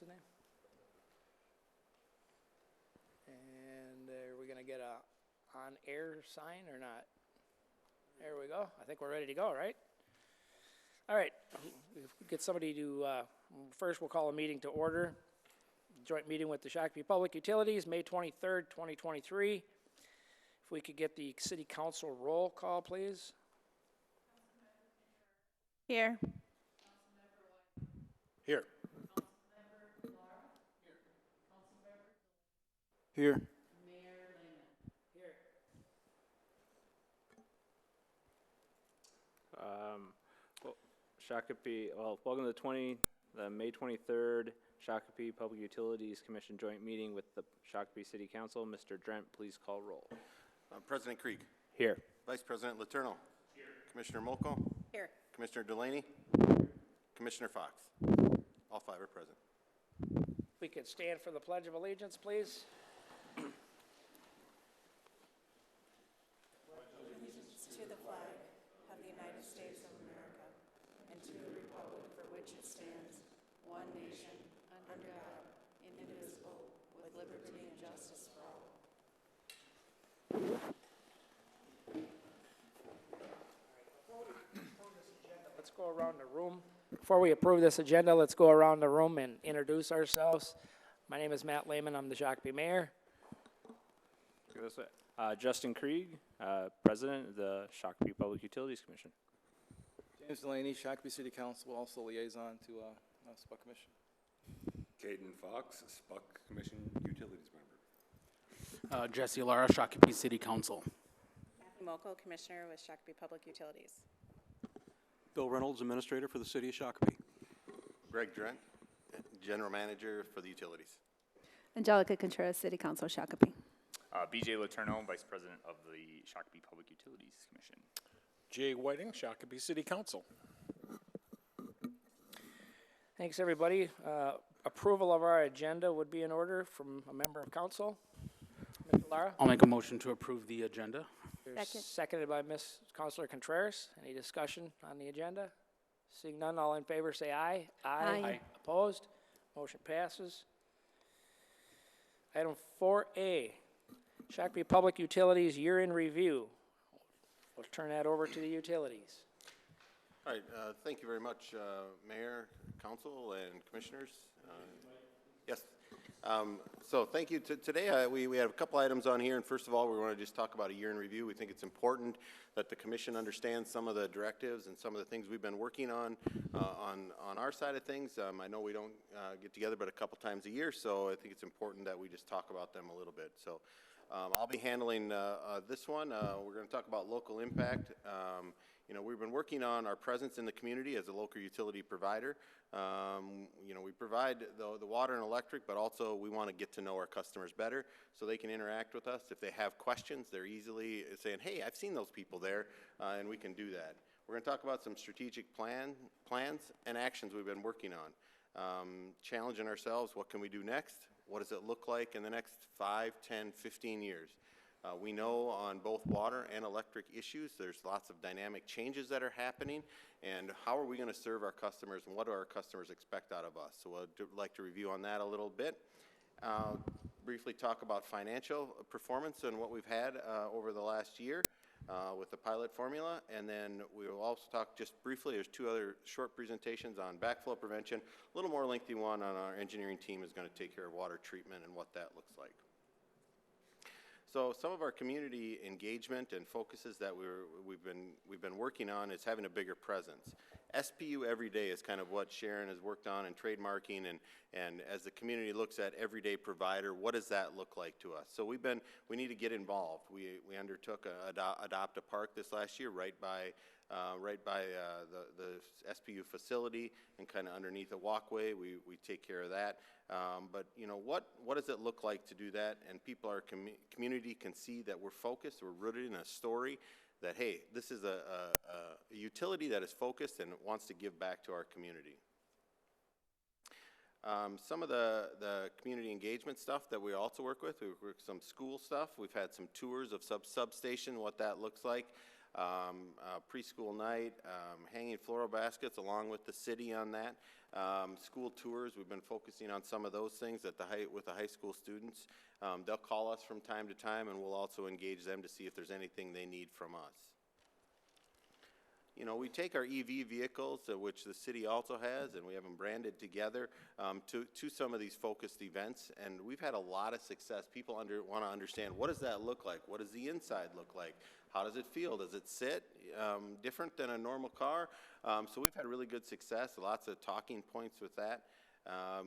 his name? And are we gonna get a on-air sign or not? There we go. I think we're ready to go, right? All right, get somebody to, first we'll call a meeting to order. Joint meeting with the Shakopee Public Utilities, May 23rd, 2023. If we could get the city council roll call, please. Here. Here. Here. Welcome to the May 23rd Shakopee Public Utilities Commission joint meeting with the Shakopee City Council. Mr. Drent, please call roll. President Krieg. Here. Vice President Letourneau. Here. Commissioner Molko. Here. Commissioner Delaney. Commissioner Fox. All five are present. If we could stand for the Pledge of Allegiance, please. Allegiance to the flag of the United States of America and to the republic for which it stands, one nation, under God, indivisible, with liberty and justice for all. Let's go around the room. Before we approve this agenda, let's go around the room and introduce ourselves. My name is Matt Lehman. I'm the Shakopee Mayor. Justin Krieg, President of the Shakopee Public Utilities Commission. James Delaney, Shakopee City Council, also liaison to SPUC Commission. Caden Fox, SPUC Commission Utilities Member. Jesse Lara, Shakopee City Council. Kathy Molko, Commissioner with Shakopee Public Utilities. Bill Reynolds, Administrator for the City of Shakopee. Greg Drent, General Manager for the Utilities. Angelica Contreras, City Council, Shakopee. BJ Letourneau, Vice President of the Shakopee Public Utilities Commission. Jay Whiting, Shakopee City Council. Thanks, everybody. Approval of our agenda would be in order from a member of council. Mr. Lara? I'll make a motion to approve the agenda. Seconded by Ms. Councilor Contreras. Any discussion on the agenda? Seeing none, all in favor say aye. Aye. Opposed? Motion passes. Item 4A, Shakopee Public Utilities Year in Review. We'll turn that over to the utilities. All right, thank you very much, Mayor, Council, and Commissioners. Yes. So thank you. Today we have a couple items on here, and first of all, we want to just talk about a year in review. We think it's important that the Commission understands some of the directives and some of the things we've been working on our side of things. I know we don't get together but a couple times a year, so I think it's important that we just talk about them a little bit. So I'll be handling this one. We're going to talk about local impact. You know, we've been working on our presence in the community as a local utility provider. You know, we provide the water and electric, but also we want to get to know our customers better so they can interact with us. If they have questions, they're easily saying, hey, I've seen those people there, and we can do that. We're going to talk about some strategic plans and actions we've been working on. Challenging ourselves, what can we do next? What does it look like in the next 5, 10, 15 years? We know on both water and electric issues, there's lots of dynamic changes that are happening, and how are we going to serve our customers, and what do our customers expect out of us? So we'd like to review on that a little bit. Briefly talk about financial performance and what we've had over the last year with the pilot formula, and then we will also talk just briefly, there's two other short presentations on backflow prevention, a little more lengthy one on our engineering team is going to take care of water treatment and what that looks like. So some of our community engagement and focuses that we've been working on is having a bigger presence. SPU every day is kind of what Sharon has worked on in trademarking, and as the community looks at everyday provider, what does that look like to us? So we need to get involved. We undertook Adopt a Park this last year right by the SPU facility and kind of underneath a walkway. We take care of that. But you know, what does it look like to do that? And people, our community can see that we're focused, we're rooted in a story that, hey, this is a utility that is focused and wants to give back to our community. Some of the community engagement stuff that we also work with some school stuff. We've had some tours of substation, what that looks like. preschool night, hanging floral baskets along with the city on that. School tours, we've been focusing on some of those things at with the high school students. They'll call us from time to time, and we'll also engage them to see if there's anything they need from us. You know, we take our EV vehicles, which the city also has, and we have them branded together to some of these focused events, and we've had a lot of success. People want to understand, what does that look like? What does the inside look like? How does it feel? Does it sit different than a normal car? So we've had really good success, lots of talking points with that.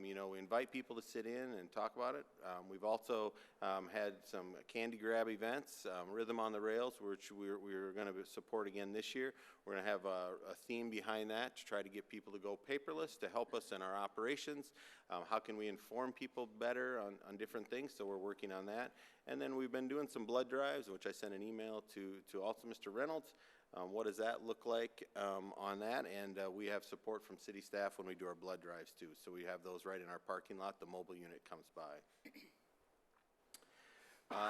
You know, we invite people to sit in and talk about it. We've also had some candy grab events, Rhythm on the Rails, which we're going to support again this year. We're going to have a theme behind that to try to get people to go paperless to help us in our operations. How can we inform people better on different things? So we're working on that. And then we've been doing some blood drives, which I sent an email to also Mr. Reynolds. What does that look like on that? And we have support from city staff when we do our blood drives too. So we have those right in our parking lot. The mobile unit comes by.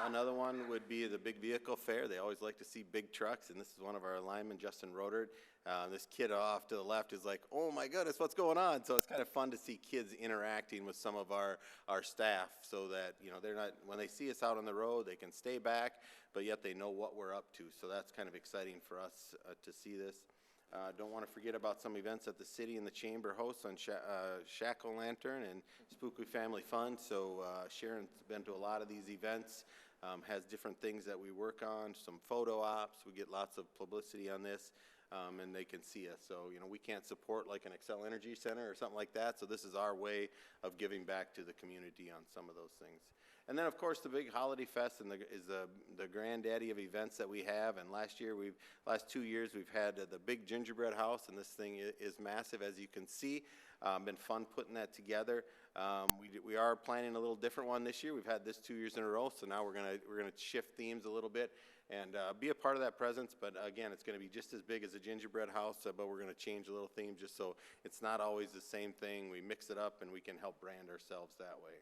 Another one would be the big vehicle fair. They always like to see big trucks, and this is one of our linemen, Justin Rodard. This kid off to the left is like, oh my goodness, what's going on? So it's kind of fun to see kids interacting with some of our staff so that, you know, they're not, when they see us out on the road, they can stay back, but yet they know what we're up to. So that's kind of exciting for us to see this. Don't want to forget about some events that the city and the chamber hosts on Shack-O-Lantern and Spooky Family Fun. So Sharon's been to a lot of these events, has different things that we work on, some photo ops. We get lots of publicity on this, and they can see us. So, you know, we can't support like an Xcel Energy Center or something like that. So this is our way of giving back to the community on some of those things. And then, of course, the big Holiday Fest is the granddaddy of events that we have. And last 2 years, we've had the big gingerbread house, and this thing is massive, as you can see. Been fun putting that together. We are planning a little different one this year. We've had this 2 years in a row, so now we're gonna shift themes a little bit and be a part of that presence. But again, it's going to be just as big as a gingerbread house, but we're going to change a little theme just so it's not always the same thing. We mix it up, and we can help brand ourselves that way.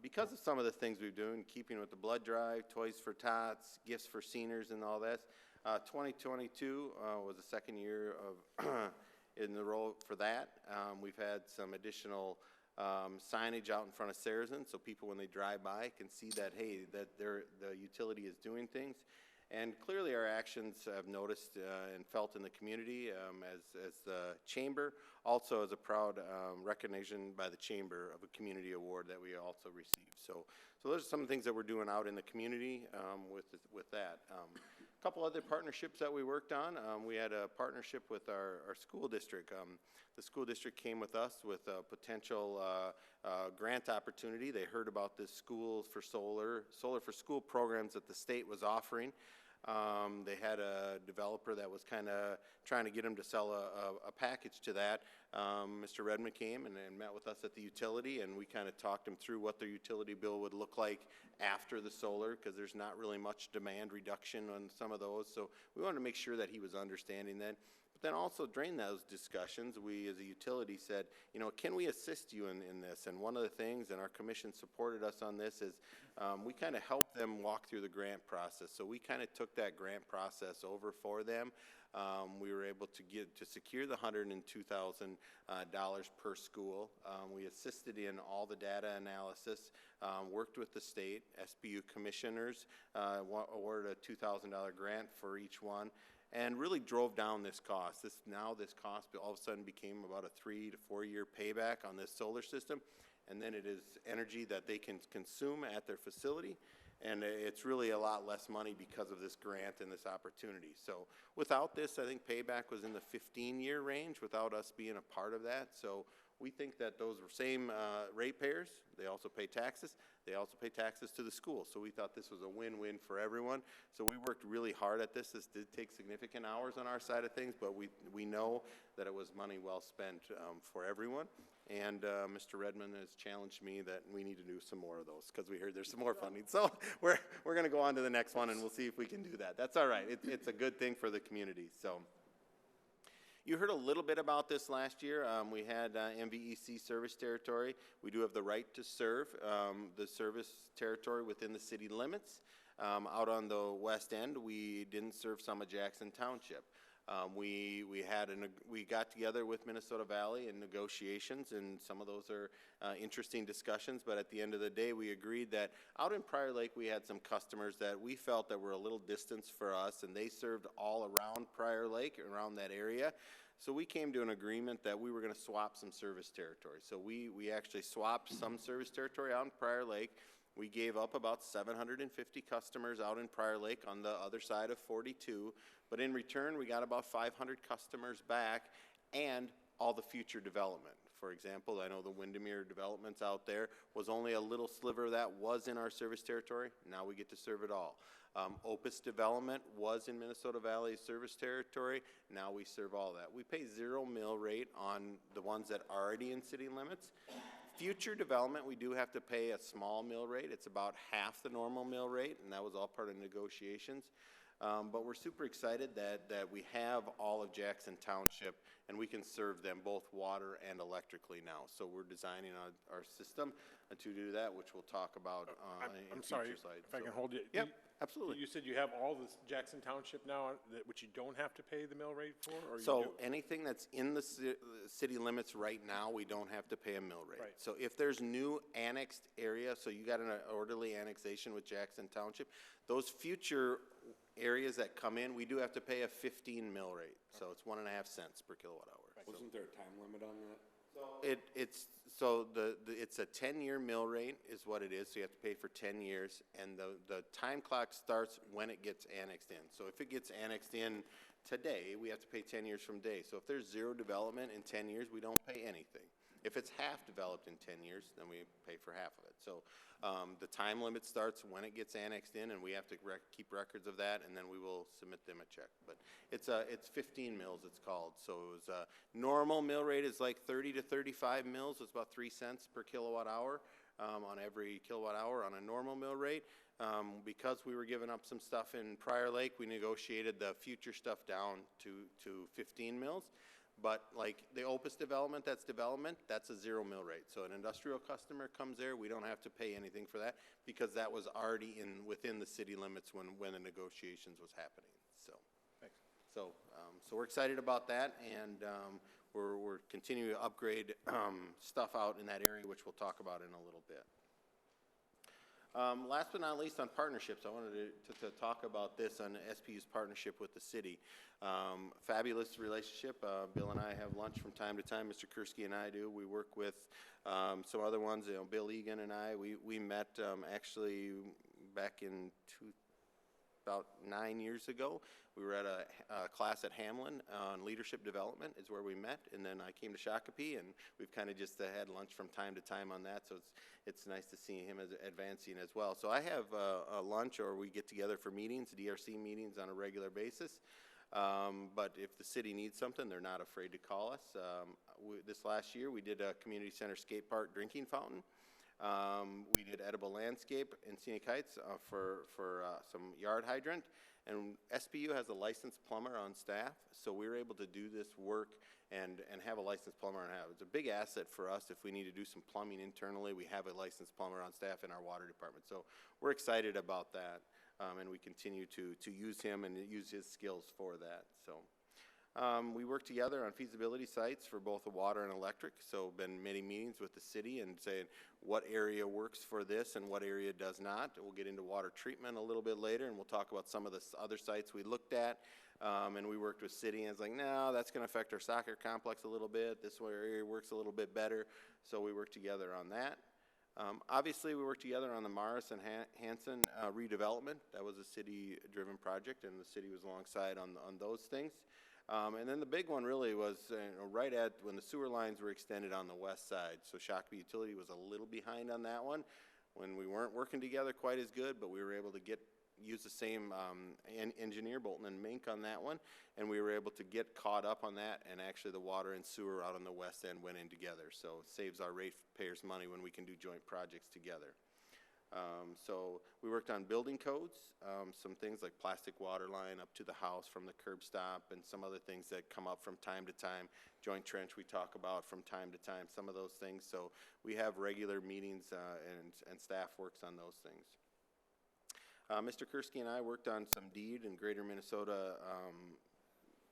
Because of some of the things we've done, keeping with the blood drive, Toys for Tots, gifts for seniors and all that, 2022 was the second year of in the role for that. We've had some additional signage out in front of Sarazen, so people when they drive by can see that, hey, that the utility is doing things. And clearly our actions have noticed and felt in the community as the chamber, also as a proud recognition by the chamber of a community award that we also received. So those are some of the things that we're doing out in the community with that. A couple other partnerships that we worked on. We had a partnership with our school district. The school district came with us with a potential grant opportunity. They heard about this Solar for School programs that the state was offering. They had a developer that was kind of trying to get them to sell a package to that. Mr. Redmond came and met with us at the utility, and we kind of talked him through what their utility bill would look like after the solar, because there's not really much demand reduction on some of those. So we wanted to make sure that he was understanding that. But then also during those discussions, we as a utility said, you know, can we assist you in this? And one of the things, and our commission supported us on this, is we kind of helped them walk through the grant process. So we kind of took that grant process over for them. We were able to secure the $102,000 per school. We assisted in all the data analysis, worked with the state, SBU commissioners, awarded a $2,000 grant for each one, and really drove down this cost. This cost all of a sudden became about a 3 to 4 year payback on this solar system, and then it is energy that they can consume at their facility, and it's really a lot less money because of this grant and this opportunity. So without this, I think payback was in the 15-year range without us being a part of that. So we think that those same ratepayers, they also pay taxes. They also pay taxes to the school. So we thought this was a win-win for everyone. So we worked really hard at this. This did take significant hours on our side of things, but we know that it was money well spent for everyone. And Mr. Redmond has challenged me that we need to do some more of those because we heard there's some more funding. So we're going to go on to the next one, and we'll see if we can do that. That's all right. It's a good thing for the community. So, You heard a little bit about this last year. We had MVEC service territory. We do have the right to serve the service territory within the city limits. Out on the west end, we didn't serve some of Jackson Township. We got together with Minnesota Valley in negotiations, and some of those are interesting discussions, but at the end of the day, we agreed that out in Prior Lake, we had some customers that we felt that were a little distance for us, and they served all around Prior Lake, around that area. So we came to an agreement that we were going to swap some service territory. So we actually swapped some service territory out in Prior Lake. We gave up about 750 customers out in Prior Lake on the other side of 42, but in return, we got about 500 customers back and all the future development. For example, I know the Windermere developments out there was only a little sliver that was in our service territory. Now we get to serve it all. Opus development was in Minnesota Valley service territory. Now we serve all that. We pay 0 mill rate on the ones that are already in city limits. Future development, we do have to pay a small mill rate. It's about half the normal mill rate, and that was all part of negotiations. But we're super excited that we have all of Jackson Township, and we can serve them both water and electrically now. So we're designing our system to do that, which we'll talk about in future slides. If I can hold you. Yep, absolutely. You said you have all this Jackson Township now, which you don't have to pay the mill rate for? Or So you do? anything that's in the city limits right now, we don't have to pay a mill rate. Right. So if there's new annexed area, so you got an orderly annexation with Jackson Township, those future areas that come in, we do have to pay a 15 mill rate. So it's 1.5 cents per kilowatt hour. Wasn't there a time limit on that? It's a 10-year mill rate is what it is, so you have to pay for 10 years, and the time clock starts when it gets annexed in. So if it gets annexed in today, we have to pay 10 years from today. So if there's 0 development in 10 years, we don't pay anything. If it's half developed in 10 years, then we pay for half of it. So the time limit starts when it gets annexed in, and we have to keep records of that, and then we will submit them a check. But it's 15 mills, it's called. So it was normal mill rate is like 30 to 35 mills. It's about 3 cents per kilowatt hour on every kilowatt hour on a normal mill rate. Because we were giving up some stuff in Prior Lake, we negotiated the future stuff down to 15 mills. But like the Opus development, that's a 0 mill rate. So an industrial customer comes there, we don't have to pay anything for that because that was already within the city limits when the negotiations was happening. So, so we're excited about that, and we're continuing to upgrade stuff out in that area, which we'll talk about in a little bit. Last but not least, on partnerships, I wanted to talk about this on SPU's partnership with the city. Fabulous relationship. Bill and I have lunch from time to time. Mr. Kursky and I do. We work with some other ones. You know, Bill Egan and I. We met actually back in about 9 years ago. We were at a class at Hamlin on leadership development is where we met, and then I came to Shakopee, and we've kind of just had lunch from time to time on that, so it's nice to see him advancing as well. So I have a lunch, or we get together for meetings, DRC meetings on a regular basis, but if the city needs something, they're not afraid to call us. This last year, we did a community center skate park drinking fountain. We did edible landscape in Scenic Heights for some yard hydrant, and SPU has a licensed plumber on staff, so we were able to do this work and have a licensed plumber. It's a big asset for us if we need to do some plumbing internally. We have a licensed plumber on staff in our water department, so we're excited about that, and we continue to use him and use his skills for that. So. We work together on feasibility sites for both the water and electric, so been many meetings with the city and saying what area works for this and what area does not. We'll get into water treatment a little bit later, and we'll talk about some of the other sites we looked at, and we worked with city, and it's like, no, that's going to affect our soccer complex a little bit. This area works a little bit better, so we work together on that. Obviously, we worked together on the Morris and Hanson redevelopment. That was a city-driven project, and the city was alongside on those things. And then the big one really was right at when the sewer lines were extended on the west side. So Shakopee Utility was a little behind on that one when we weren't working together quite as good, but we were able to use the same engineer, Bolton and Mink, on that one, and we were able to get caught up on that, and actually the water and sewer out on the west end went in together. So it saves our ratepayers money when we can do joint projects together. So we worked on building codes, some things like plastic water line up to the house from the curb stop, and some other things that come up from time to time. Joint trench we talk about from time to time, some of those things. So we have regular meetings and staff works on those things. Mr. Kursky and I worked on some deed and Greater Minnesota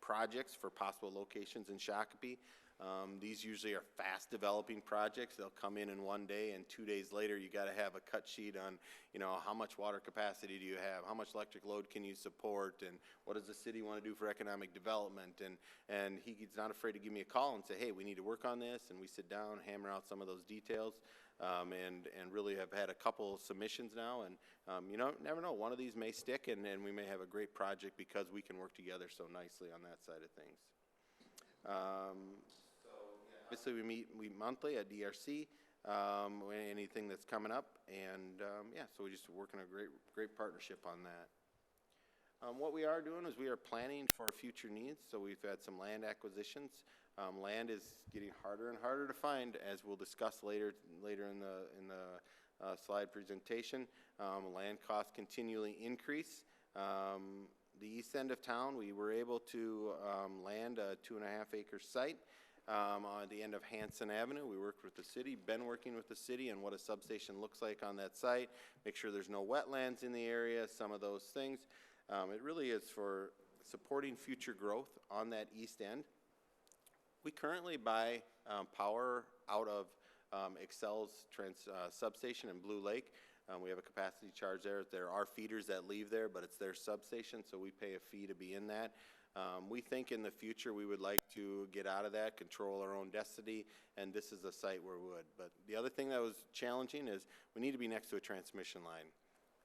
projects for possible locations in Shakopee. These usually are fast developing projects. They'll come in one day, and 2 days later you got to have a cut sheet on, you know, how much water capacity do you have, how much electric load can you support, and what does the city want to do for economic development. And he's not afraid to give me a call and say, hey, we need to work on this, and we sit down, hammer out some of those details, and really have had a couple submissions now, and you know, never know, one of these may stick, and we may have a great project because we can work together so nicely on that side of things. Obviously, we meet monthly at DRC, anything that's coming up, and yeah, so we're just working a great partnership on that. What we are doing is we are planning for future needs, so we've had some land acquisitions. Land is getting harder and harder to find, as we'll discuss later in the slide presentation. Land costs continually increase. The east end of town, we were able to land a 2.5 acre site. On the end of Hanson Avenue, we worked with the city, been working with the city on what a substation looks like on that site, make sure there's no wetlands in the area, some of those things. It really is for supporting future growth on that east end. We currently buy power out of Excel's substation in Blue Lake. We have a capacity charge there. There are feeders that leave there, but it's their substation, so we pay a fee to be in that. We think in the future we would like to get out of that, control our own destiny, and this is a site where we would. But the other thing that was challenging is we need to be next to a transmission line.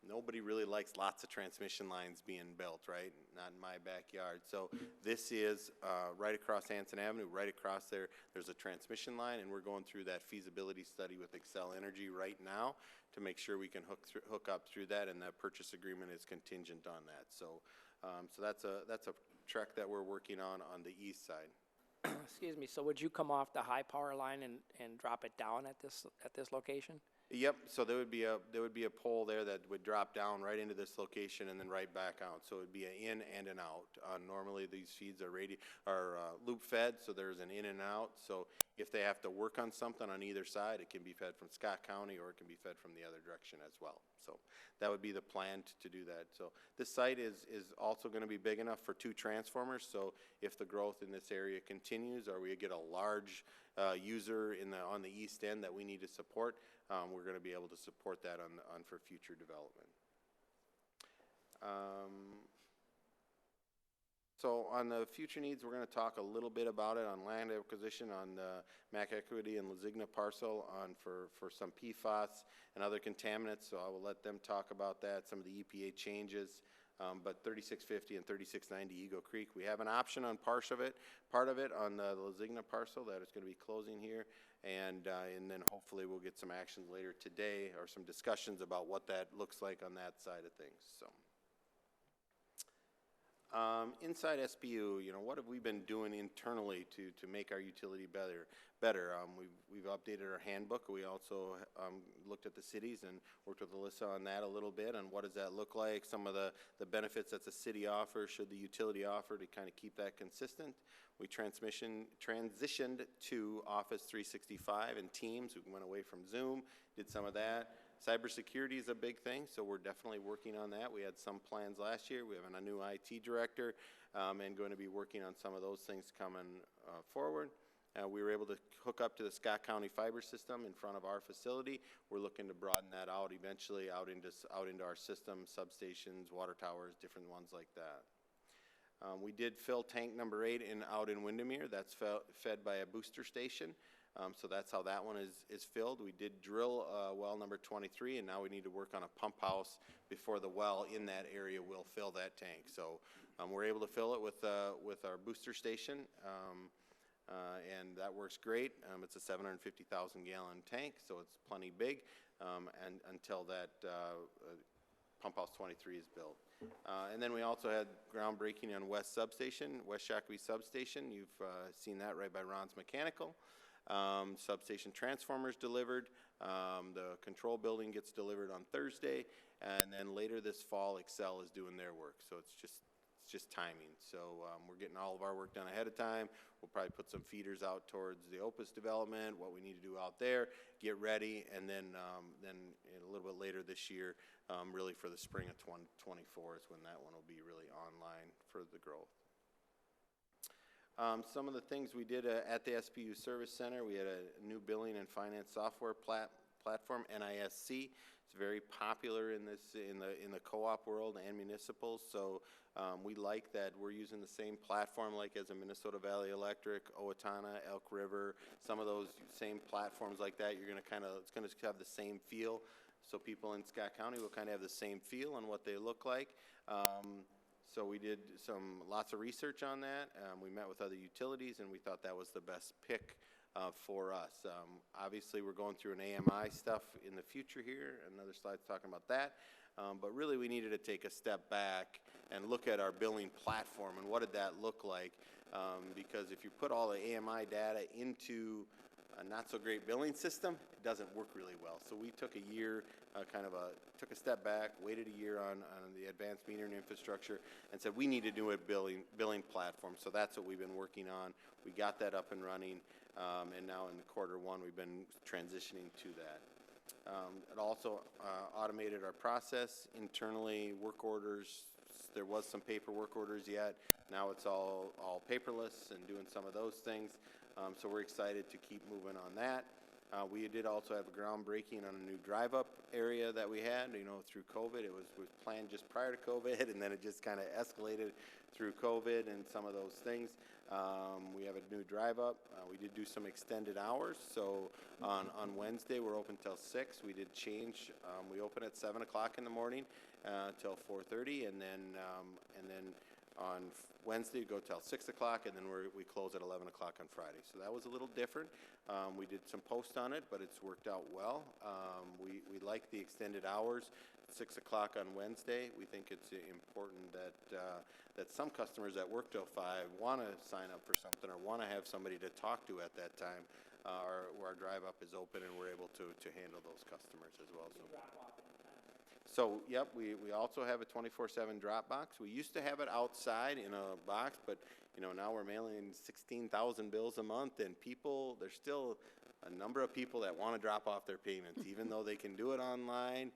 Nobody really likes lots of transmission lines being built, right? Not in my backyard. So this is right across Hanson Avenue, right across there. There's a transmission line, and we're going through that feasibility study with Xcel Energy right now to make sure we can hook up through that, and that purchase agreement is contingent on that. So, so that's a track that we're working on the east side. Excuse me, so would you come off the high power line and drop it down at this location? Yep. So there would be a pole there that would drop down right into this location and then right back out. So it would be an in and an out. Normally these feeds are loop fed, so there's an in and out. So if they have to work on something on either side, it can be fed from Scott County or it can be fed from the other direction as well. So that would be the plan to do that. So this site is also going to be big enough for 2 transformers. So if the growth in this area continues, or we get a large user on the east end that we need to support, we're going to be able to support that on for future development. So on the future needs, we're going to talk a little bit about it on land acquisition, on the Mac Equity and Lazigna parcel, for some PFAS and other contaminants. So I will let them talk about that, some of the EPA changes. But 3650 and 3690 Eagle Creek, we have an option on part of it on the Lazigna parcel that is going to be closing here, and then hopefully we'll get some actions later today or some discussions about what that looks like on that side of things. So inside SBU, you know, what have we been doing internally to make our utility better? We've updated our handbook. We also looked at the cities and worked with Alyssa on that a little bit, and what does that look like, some of the benefits that the city offers, should the utility offer, to kind of keep that consistent. We transitioned to Office 365 and Teams. We went away from Zoom, did some of that. Cybersecurity is a big thing, so we're definitely working on that. We had some plans last year. We have a new IT director and going to be working on some of those things coming forward. We were able to hook up to the Scott County fiber system in front of our facility. We're looking to broaden that out eventually out into our system, substations, water towers, different ones like that. We did fill tank number 8 out in Windermere. That's fed by a booster station. So that's how that one is filled. We did drill well number 23, and now we need to work on a pump house before the well in that area will fill that tank. So we're able to fill it with our booster station, and that works great. It's a 750,000 gallon tank, so it's plenty big, and until that pump house 23 is built. And then we also had groundbreaking on West Shakopee Substation. You've seen that right by Ron's Mechanical. Substation transformers delivered. The control building gets delivered on Thursday, and then later this fall, Excel is doing their work. So it's just timing. So we're getting all of our work done ahead of time. We'll probably put some feeders out towards the Opus development, what we need to do out there, get ready, and then a little bit later this year, really for the spring of 2024 is when that one will be really online for the growth. Some of the things we did at the SPU Service Center, we had a new billing and finance software platform, NISC. It's very popular in the co-op world and municipals. So we like that we're using the same platform like as a Minnesota Valley Electric, Owatonna, Elk River, some of those same platforms like that. You're going to it's going to have the same feel. So people in Scott County will kind of have the same feel on what they look like. So we did lots of research on that. We met with other utilities, and we thought that was the best pick for us. Obviously, we're going through an AMI stuff in the future here. Another slide's talking about that. But really, we needed to take a step back and look at our billing platform and what did that look like. Because if you put all the AMI data into a not-so-great billing system, it doesn't work really well. So we took a year, took a step back, waited a year on the advanced metering infrastructure, and said we need to do a billing platform. So that's what we've been working on. We got that up and running, and now in Q1 we've been transitioning to that. It also automated our process internally, work orders. There was some paper work orders yet. Now it's all paperless and doing some of those things. So we're excited to keep moving on that. We did also have a groundbreaking on a new drive-up area that we had. Through COVID, it was planned just prior to COVID, and then it just kind of escalated through COVID and some of those things. We have a new drive-up. We did do some extended hours. So on Wednesday, we're open till 6. We did change. We open at 7 o'clock in the morning till 4:30, and then on Wednesday, we go till 6 o'clock, and then we close at 11 o'clock on Friday. So that was a little different. We did some posts on it, but it's worked out well. We like the extended hours. 6 o'clock on Wednesday. We think it's important that some customers that work till 5 want to sign up for something or want to have somebody to talk to at that time. Our drive-up is open, and we're able to handle those customers as well. So, yep, we also have a 24/7 drop box. We used to have it outside in a box, but now we're mailing 16,000 bills a month, and there's still a number of people that want to drop off their payments, even though they can do it online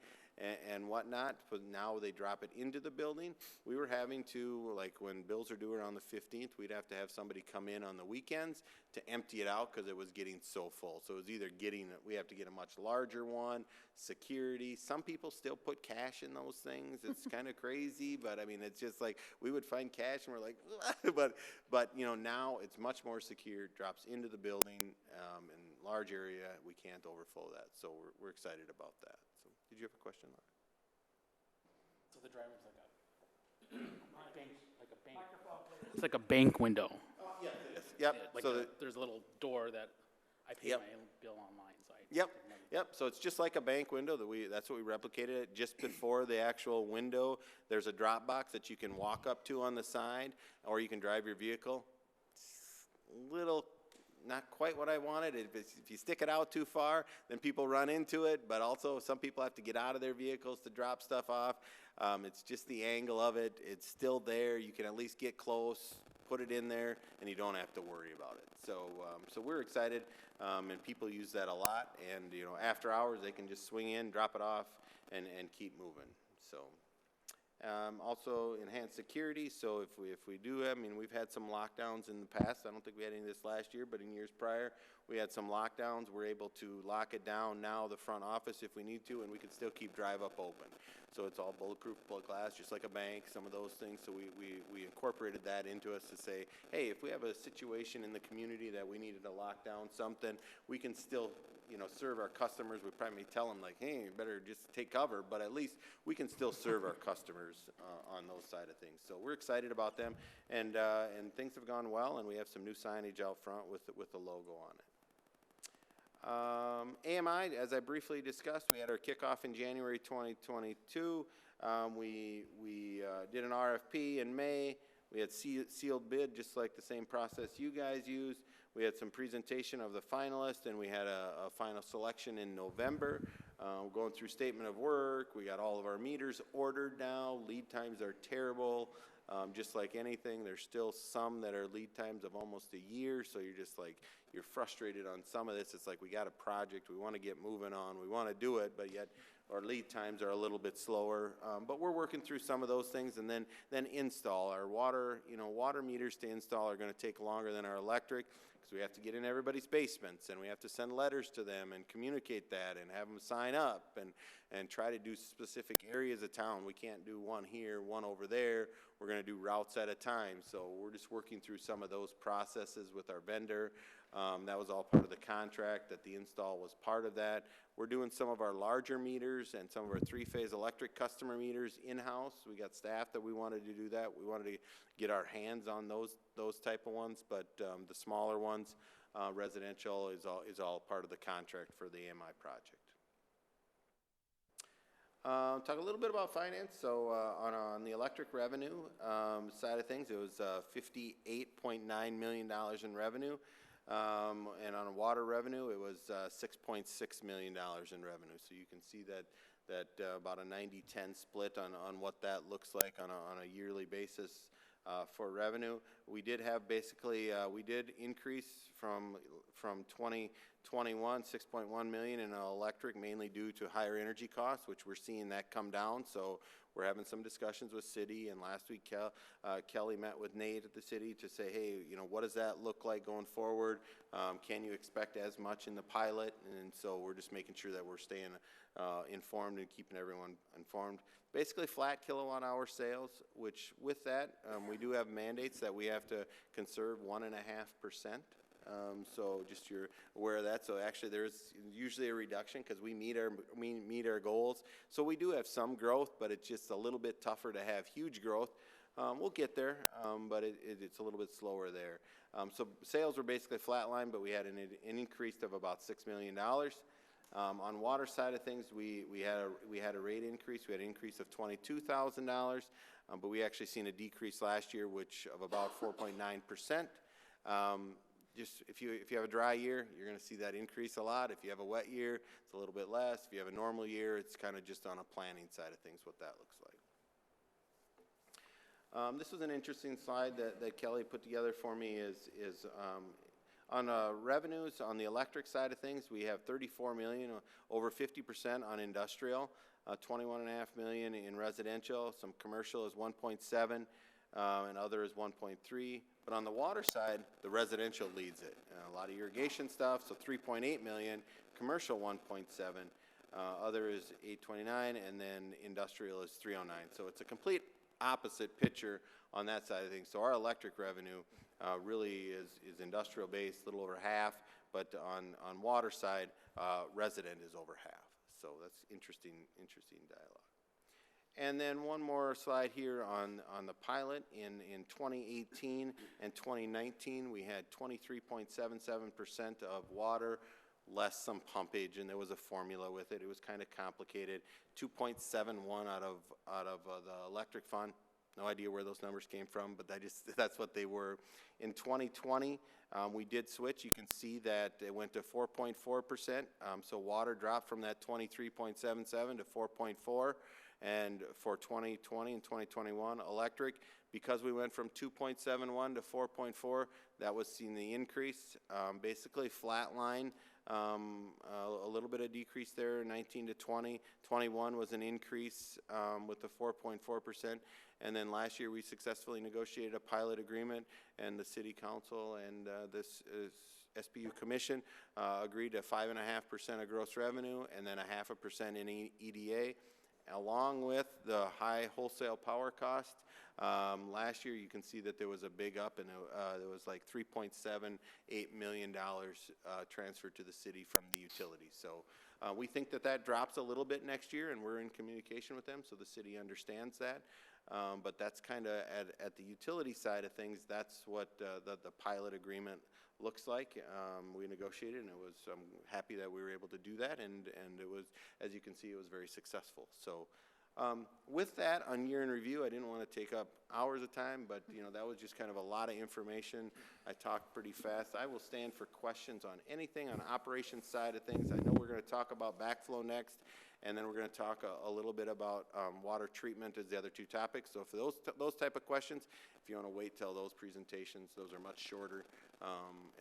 and whatnot. But now they drop it into the building. We were having to, like when bills are due around the 15th, we'd have to have somebody come in on the weekends to empty it out because it was getting so full. So it was either we have to get a much larger one, security. Some people still put cash in those things. It's kind of crazy, but I mean, it's just like we would find cash and we're like, but now it's much more secure, drops into the building in large area. We can't overflow that. So we're excited about that. So did you have a question, Laura? So the driver's like a bank. It's like a bank window. Yes. Yep. So there's a little door that I pay my bill online. So Yep. So it's just like a bank window that's what we replicated it. Just before the actual window, there's a drop box that you can walk up to on the side, or you can drive your vehicle. It's a little not quite what I wanted. If you stick it out too far, then people run into it, but also some people have to get out of their vehicles to drop stuff off. It's just the angle of it. It's still there. You can at least get close, put it in there, and you don't have to worry about it. So we're excited, and people use that a lot. And after hours, they can just swing in, drop it off, and keep moving. So. Also enhanced security. So if we do, we've had some lockdowns in the past. I don't think we had any this last year, but in years prior, we had some lockdowns. We're able to lock it down now, the front office, if we need to, and we can still keep drive-up open. So it's all bulletproof glass, just like a bank, some of those things. So we incorporated that into us to say, hey, if we have a situation in the community that we needed to lock down something, we can still serve our customers. We probably tell them like, hey, you better just take cover, but at least we can still serve our customers on those side of things. So we're excited about them, and things have gone well, and we have some new signage out front with the logo on it. AMI, as I briefly discussed, we had our kickoff in January 2022. We did an RFP in May. We had sealed bid, just like the same process you guys use. We had some presentation of the finalists, and we had a final selection in November. We're going through statement of work. We got all of our meters ordered now. Lead times are terrible. Just like anything, there's still some that are lead times of almost a year, so you're just like, you're frustrated on some of this. It's like, we got a project, we want to get moving on, we want to do it, but yet our lead times are a little bit slower. But we're working through some of those things, and then install. Our water, water meters to install are going to take longer than our electric, because we have to get in everybody's basements, and we have to send letters to them and communicate that and have them sign up and try to do specific areas of town. We can't do one here, one over there. We're going to do routes at a time. So we're just working through some of those processes with our vendor. That was all part of the contract, that the install was part of that. We're doing some of our larger meters and some of our three-phase electric customer meters in-house. We got staff that we wanted to do that. We wanted to get our hands on those type of ones, but the smaller ones, residential, is all part of the contract for the AMI project. Talk a little bit about finance. So on the electric revenue side of things, it was $58.9 million in revenue. And on water revenue, it was $6.6 million in revenue. So you can see that about a 90-10 split on what that looks like on a yearly basis for revenue. We did have we did increase from 2021, $6.1 million in electric, mainly due to higher energy costs, which we're seeing that come down. So we're having some discussions with city, and last week Kelly met with Nate at the city to say, hey, what does that look like going forward? Can you expect as much in the pilot? And so we're just making sure that we're staying informed and keeping everyone informed. Basically flat kilowatt hour sales, which with that, we do have mandates that we have to conserve 1.5%. So just you're aware of that. So actually there's usually a reduction because we meet our goals. So we do have some growth, but it's just a little bit tougher to have huge growth. We'll get there, but it's a little bit slower there. So sales were basically flatline, but we had an increase of about $6 million. On water side of things, we had a rate increase. We had an increase of $22,000, but we actually seen a decrease last year, which of about 4.9%. Just if you have a dry year, you're going to see that increase a lot. If you have a wet year, it's a little bit less. If you have a normal year, it's kind of just on a planning side of things what that looks like. This was an interesting slide that Kelly put together for me. Is on revenues on the electric side of things, we have $34 million, over 50% on industrial, $21.5 million in residential. Some commercial is 1.7, and other is 1.3. But on the water side, the residential leads it. A lot of irrigation stuff, so $3.8 million. Commercial 1.7. Other is 829, and then industrial is 309. So it's a complete opposite picture on that side of things. So our electric revenue really is industrial based, a little over half, but on water side, resident is over half. So that's interesting dialogue. And then one more slide here on the pilot. In 2018 and 2019, we had 23.77% of water, less some pumpage, and there was a formula with it. It was kind of complicated. 2.71 out of the electric fund. No idea where those numbers came from, but that's what they were. In 2020, we did switch. You can see that it went to 4.4%. So water dropped from that 23.77 to 4.4. And for 2020 and 2021, electric, because we went from 2.71 to 4.4, that was seeing the increase. Basically flat line, a little bit of decrease there, 19 to 20. 21 was an increase with the 4.4%. And then last year we successfully negotiated a pilot agreement, and the city council and this SPU commission agreed to 5.5% of gross revenue and then 0.5% in EDA. Along with the high wholesale power cost, last year you can see that there was a big up, and there was like $3.78 million transferred to the city from the utilities. So we think that drops a little bit next year, and we're in communication with them, so the city understands that. But that's kind of at the utility side of things. That's what the pilot agreement looks like. We negotiated, and I'm happy that we were able to do that, and it was, as you can see, it was very successful. So With that, on year in review, I didn't want to take up hours of time, but, that was just kind of a lot of information. I talked pretty fast. I will stand for questions on anything on operations side of things. I know we're going to talk about backflow next, and then we're going to talk a little bit about water treatment as the other two topics. So for those type of questions, if you want to wait till those presentations, those are much shorter,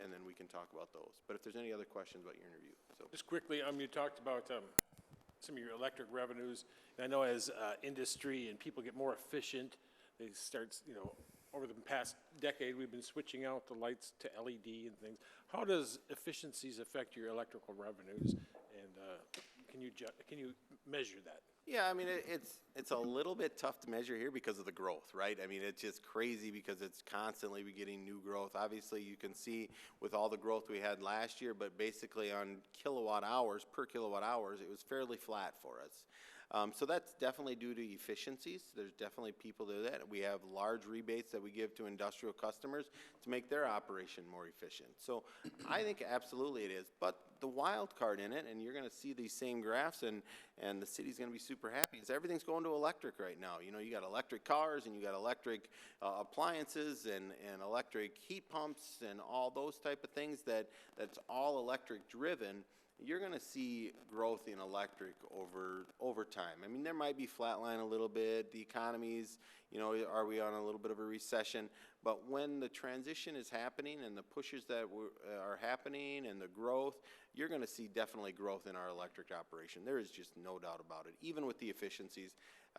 and then we can talk about those. But if there's any other questions about your interview. So. Just quickly, you talked about some of your electric revenues. And I know as industry and people get more efficient, they start, over the past decade, we've been switching out the lights to LED and things. How does efficiencies affect your electrical revenues? And can you measure that? Yeah, I mean, it's a little bit tough to measure here because of the growth, right? I mean, it's just crazy because it's constantly getting new growth. Obviously, you can see with all the growth we had last year, but basically on kilowatt hours, per kilowatt hours, it was fairly flat for us. So that's definitely due to efficiencies. There's definitely people do that. We have large rebates that we give to industrial customers to make their operation more efficient. So I think absolutely it is. But the wild card in it, and you're going to see these same graphs, and the city's going to be super happy, is everything's going to electric right now. You got electric cars, and you got electric appliances, and electric heat pumps, and all those type of things that's all electric driven. You're going to see growth in electric over time. I mean, there might be flatline a little bit. The economies, are we on a little bit of a recession? But when the transition is happening and the pushes that are happening and the growth, you're going to see definitely growth in our electric operation. There is just no doubt about it. Even with the efficiencies,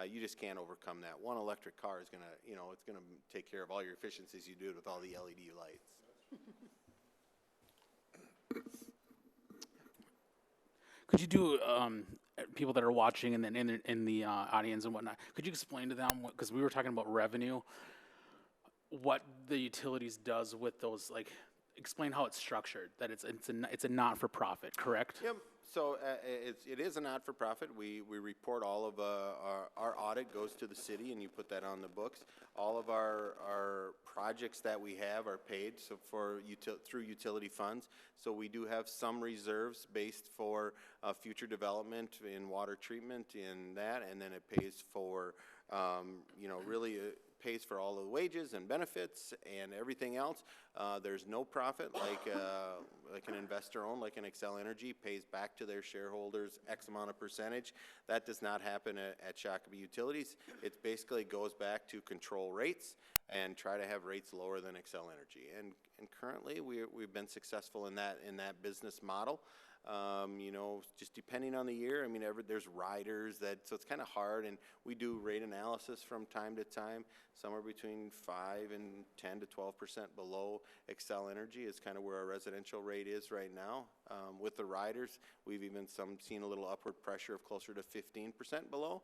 you just can't overcome that. One electric car is going to, it's going to take care of all your efficiencies you do with all the LED lights. Could you do, people that are watching and then in the audience and whatnot, could you explain to them, because we were talking about revenue, what the utilities does with those, explain how it's structured, that it's a not-for-profit, correct? Yep. So it is a not-for-profit. We report all of our audit goes to the city, and you put that on the books. All of our projects that we have are paid through utility funds. So we do have some reserves based for future development in water treatment in that, and then it pays for really. Pays for all of the wages and benefits and everything else. There's no profit like an investor owned, like an Xcel Energy pays back to their shareholders X amount of percentage. That does not happen at Shakopee Utilities. It basically goes back to control rates and try to have rates lower than Xcel Energy. And currently we've been successful in that business model. Just depending on the year, I mean, there's riders so it's kind of hard, and we do rate analysis from time to time, somewhere between 5 and 10 to 12% below Xcel Energy is kind of where our residential rate is right now. With the riders, we've even seen a little upward pressure of closer to 15% below.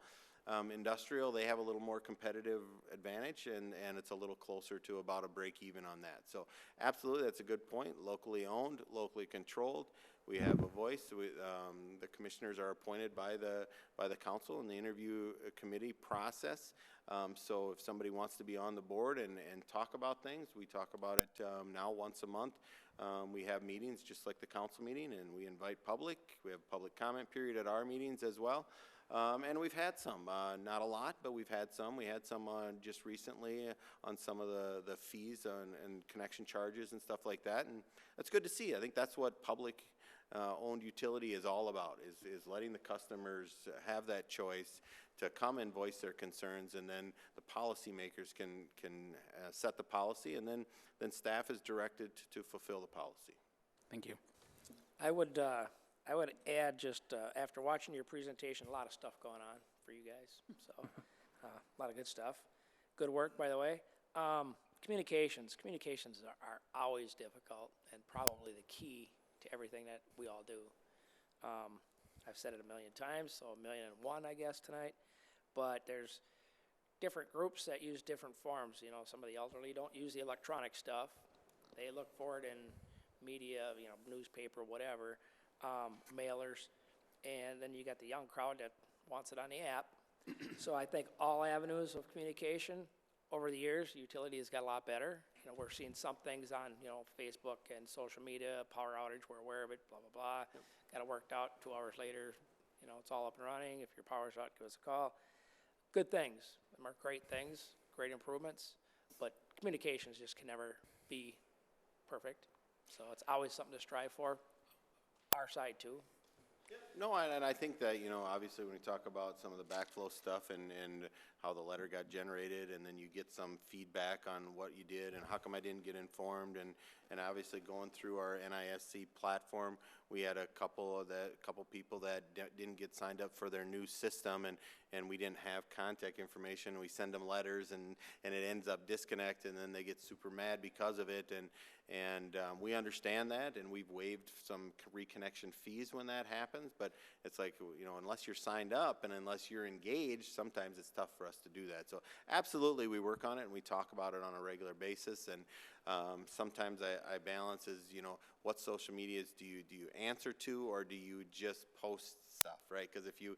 Industrial, they have a little more competitive advantage, and it's a little closer to about a break even on that. So absolutely, that's a good point. Locally owned, locally controlled. We have a voice. The commissioners are appointed by the council in the interview committee process. So if somebody wants to be on the board and talk about things, we talk about it now once a month. We have meetings just like the council meeting, and we invite public. We have a public comment period at our meetings as well. And we've had some, not a lot, but we've had some. We had some just recently on some of the fees and connection charges and stuff like that. And that's good to see. I think that's what public owned utility is all about, is letting the customers have that choice to come and voice their concerns, and then the policymakers can set the policy, and then staff is directed to fulfill the policy. Thank you. I would add just after watching your presentation, a lot of stuff going on for you guys. So a lot of good stuff. Good work, by the way. Communications are always difficult and probably the key to everything that we all do. I've said it a million times, so 1,000,001, I guess, tonight. But there's different groups that use different forms. Some of the elderly don't use the electronic stuff. They look for it in media, newspaper, whatever, mailers. And then you got the young crowd that wants it on the app. So I think all avenues of communication over the years, utility has got a lot better. We're seeing some things on, Facebook and social media, power outage, we're aware of it, blah, blah, blah. Yep. Got it worked out 2 hours later, it's all up and running. If your power's out, give us a call. good things. Them are great things, great improvements, but communications just can never be perfect. So it's always something to strive for, our side too. No, and I think that, you know, obviously when we talk about some of the backflow stuff and how the letter got generated, and then you get some feedback on what you did and how come I didn't get informed, and obviously going through our NISC platform, we had a couple people that didn't get signed up for their new system, and we didn't have contact information. We send them letters, and it ends up disconnect, and then they get super mad because of it, and we understand that, and we've waived some reconnection fees when that happens, but it's like, you know, unless you're signed up and unless you're engaged, sometimes it's tough for us to do that. So absolutely, we work on it, and we talk about it on a regular basis, and sometimes I balance is, you know, what social medias do you answer to, or do you just post stuff, right? Because if you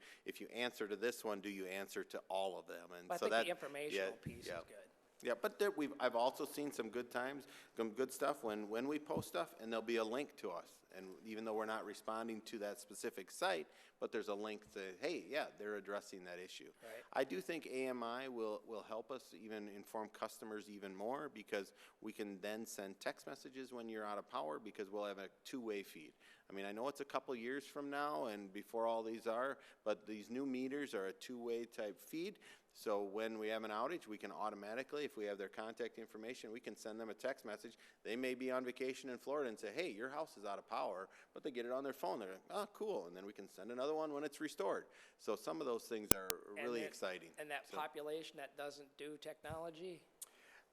answer to this one, do you answer to all of them? And But I so think that the informational piece is good. Yeah, but I've also seen some good times, some good stuff when we post stuff, and there'll be a link to us. And even though we're not responding to that specific site, but there's a link to, hey, yeah, they're addressing that issue. Right. I do think AMI will help us even inform customers even more, because we can then send text messages when you're out of power, because we'll have a two-way feed. I mean, I know it's a couple years from now and before all these are, but these new meters are a two-way type feed. So when we have an outage, we can automatically, if we have their contact information, we can send them a text message. They may be on vacation in Florida and say, hey, your house is out of power, but they get it on their phone. They're like, oh, cool. And then we can send another one when it's restored. So some of those things are really exciting. And that population that doesn't do technology,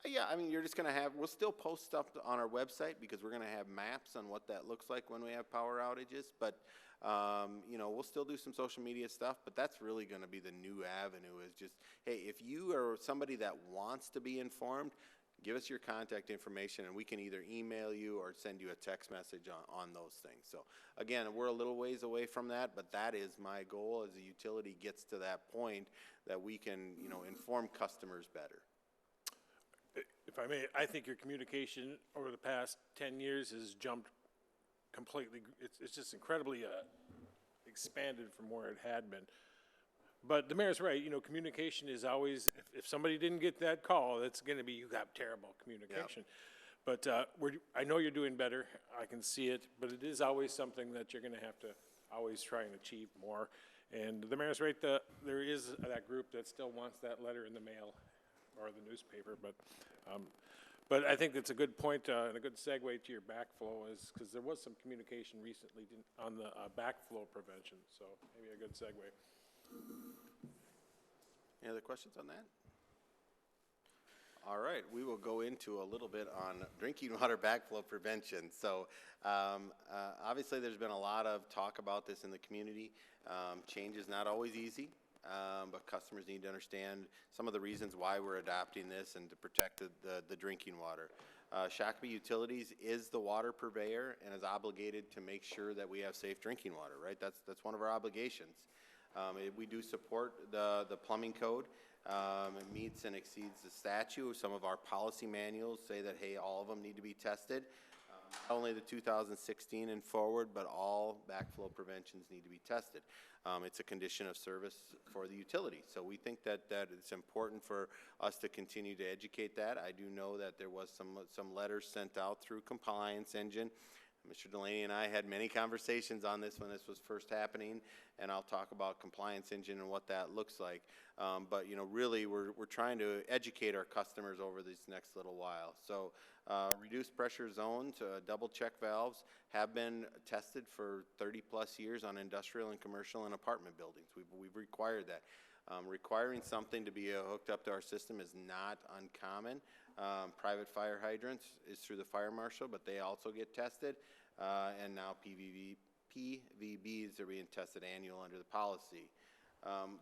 Yeah, I mean, you're just going to have, we'll still post stuff on our website, because we're going to have maps on what that looks like when we have power outages. But, you know, we'll still do some social media stuff, but that's really going to be the new avenue, is just, hey, if you are somebody that wants to be informed, give us your contact information, and we can either email you or send you a text message on those things. So, again, we're a little ways away from that, but that is my goal as the utility gets to that point, that we can, you know, inform customers better. If I may, I think your communication over the past 10 years has jumped completely. It's just incredibly expanded from where it had been. But the mayor's right, you know, communication is always, if somebody didn't get that call, that's going to be, you got terrible communication. But I know you're doing better, I can see it, but it is always something that you're going to have to always try and achieve more. And the mayor's right, there is that group that still wants that letter in the mail or the newspaper, but I think it's a good point and a good segue to your backflow, is because there was some communication recently on the backflow prevention, so maybe a good segue. Any other questions on that? All right, we will go into a little bit on drinking water backflow prevention. So obviously there's been a lot of talk about this in the community. Change is not always easy, but customers need to understand some of the reasons why we're adopting this and to protect the drinking water. Shakopee Utilities is the water purveyor and is obligated to make sure that we have safe drinking water, right? That's one of our obligations. We do support the plumbing code. It meets and exceeds the statute. Some of our policy manuals say that, hey, all of them need to be tested. Not only the 2016 and forward, but all backflow preventions need to be tested. It's a condition of service for the utility. So we think that it's important for us to continue to educate that. I do know that there was some letters sent out through Compliance Engine. Mr. Delaney and I had many conversations on this when this was first happening, and I'll talk about Compliance Engine and what that looks like. But, you know, really we're trying to educate our customers over this next little while. So reduced pressure zones, double check valves have been tested for 30 plus years on industrial and commercial and apartment buildings. We've required that. Requiring something to be hooked up to our system is not uncommon. Private fire hydrants is through the fire marshal, but they also get tested. And now PVBs are being tested annual under the policy.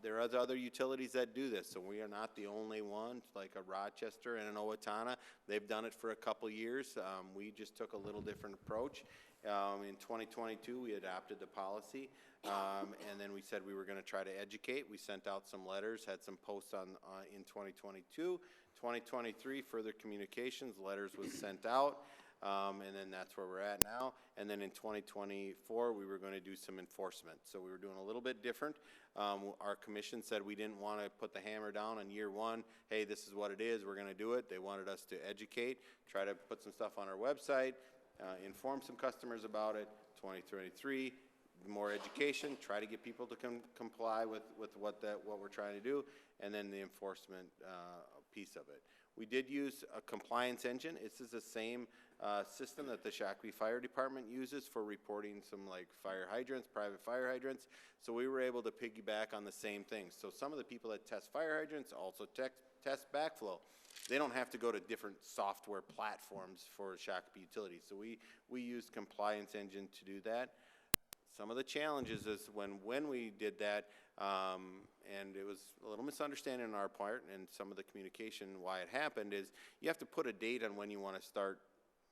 There are other utilities that do this, so we are not the only one, like a Rochester and an Owatonna. They've done it for a couple years. We just took a little different approach. In 2022, we adopted the policy, and then we said we were going to try to educate. We sent out some letters, had some posts in 2022. 2023, further communications, letters was sent out. And then that's where we're at now. And then in 2024, we were going to do some enforcement. So we were doing a little bit different. Our commission said we didn't want to put the hammer down on year one. Hey, this is what it is. We're going to do it. They wanted us to educate, try to put some stuff on our website, inform some customers about it. 2023, more education, try to get people to comply with what we're trying to do, and then the enforcement piece of it. We did use a compliance engine. This is the same system that the Shakopee Fire Department uses for reporting some like fire hydrants, private fire hydrants. So we were able to piggyback on the same thing. So some of the people that test fire hydrants also test backflow. They don't have to go to different software platforms for Shakopee Utilities. So we used compliance engine to do that. Some of the challenges is when we did that, and it was a little misunderstanding on our part and some of the communication why it happened is you have to put a date on when you want to start,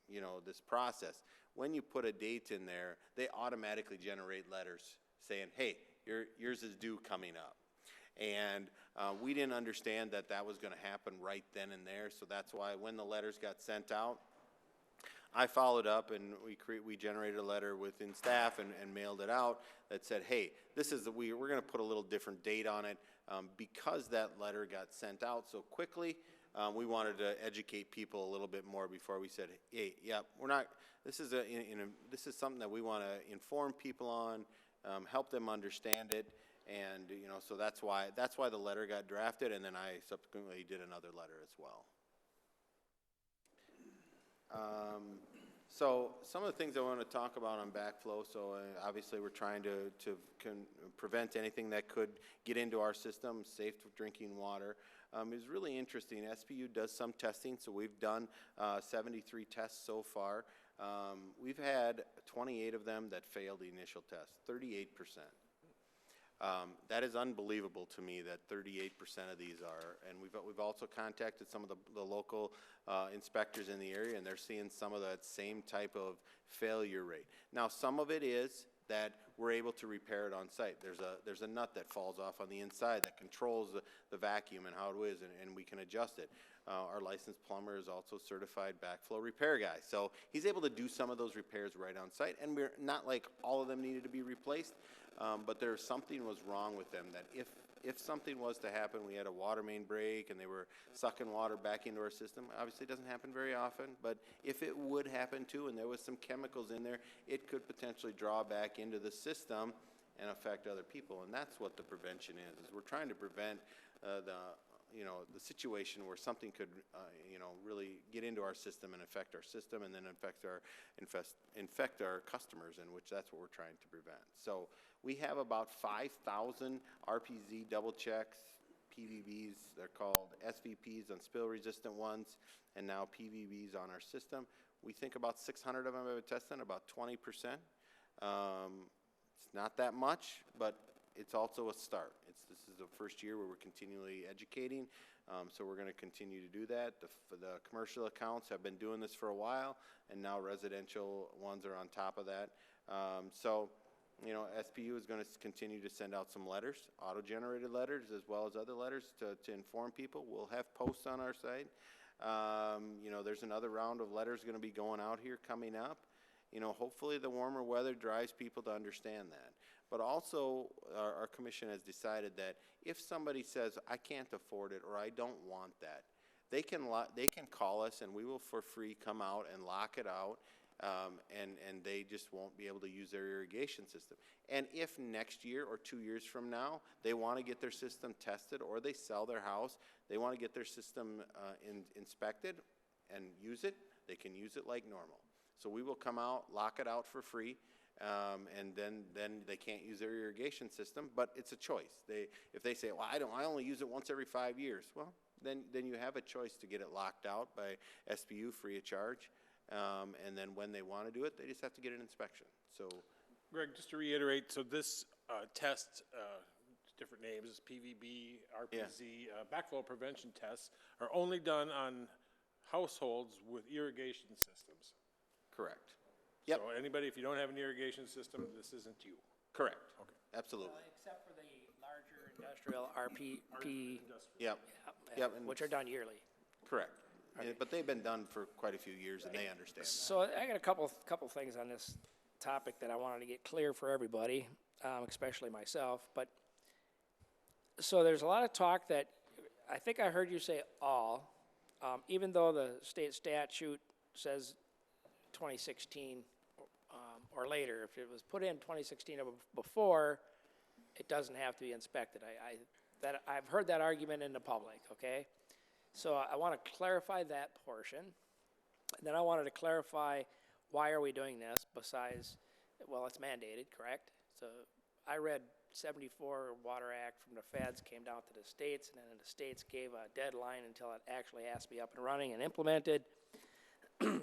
you know, this process. When you put a date in there, they automatically generate letters saying, hey, yours is due coming up. And we didn't understand that that was going to happen right then and there, so that's why when the letters got sent out, I followed up and we generated a letter within staff and mailed it out that said, hey, this is we're going to put a little different date on it. Because that letter got sent out so quickly, we wanted to educate people a little bit more before we said, hey, yeah, we're not, this is something that we want to inform people on, help them understand it. And, you know, so that's why the letter got drafted, and then I subsequently did another letter as well. So some of the things I want to talk about on backflow, so obviously we're trying to prevent anything that could get into our system, safe drinking water. It's really interesting. SPU does some testing, so we've done 73 tests so far. We've had 28 of them that failed the initial test, 38%. That is unbelievable to me that 38% of these are, and we've also contacted some of the local inspectors in the area, and they're seeing some of that same type of failure rate. Now, some of it is that we're able to repair it on site. There's a nut that falls off on the inside that controls the vacuum and how it is, and we can adjust it. Our licensed plumber is also certified backflow repair guy, so he's able to do some of those repairs right on site, and we're not like all of them needed to be replaced. But there's something was wrong with them that if something was to happen, we had a water main break and they were sucking water back into our system. Obviously it doesn't happen very often, but if it would happen too and there was some chemicals in there, it could potentially draw back into the system and affect other people. And that's what the prevention is we're trying to prevent the situation where something could, really get into our system and affect our system and then infect our customers, in which that's what we're trying to prevent. So we have about 5,000 RPZ double checks, PVBs, they're called SVPs on spill-resistant ones, and now PVBs on our system. We think about 600 of them have been tested, about 20%. It's not that much, but it's also a start. This is the first year where we're continually educating, so we're going to continue to do that. The commercial accounts have been doing this for a while, and now residential ones are on top of that. SPU is going to continue to send out some letters, auto-generated letters, as well as other letters to inform people. We'll have posts on our site. There's another round of letters going to be going out here coming up. Hopefully the warmer weather drives people to understand that. But also, our commission has decided that if somebody says, I can't afford it or I don't want that, they can call us and we will for free come out and lock it out, and they just won't be able to use their irrigation system. And if next year or 2 years from now they want to get their system tested or they sell their house, they want to get their system inspected and use it, they can use it like normal. So we will come out, lock it out for free, and then they can't use their irrigation system, but it's a choice. If they say, well, I only use it once every 5 years, well, then you have a choice to get it locked out by SPU free of charge, and then when they want to do it, they just have to get an inspection. So, Greg, just to reiterate, so this test, different names, PVB, RPZ, backflow prevention tests are only done on households with irrigation systems. Correct. Yep. So anybody, if you don't have an irrigation system, this isn't you. Correct. Okay. Absolutely. Except for the larger industrial RPP, Yep. yep, which are done yearly. Correct. But they've been done for quite a few years, and they understand that. So I got a couple things on this topic that I wanted to get clear for everybody, especially myself. But so there's a lot of talk that I think I heard you say all, even though the state statute says 2016 or later. If it was put in 2016 or before, it doesn't have to be inspected. I've heard that argument in the public. Okay, so I want to clarify that portion. And then I wanted to clarify why are we doing this besides, well, it's mandated, correct? So I read 74 Water Act from the feds, came down to the states, and then the states gave a deadline until it actually has to be up and running and implemented.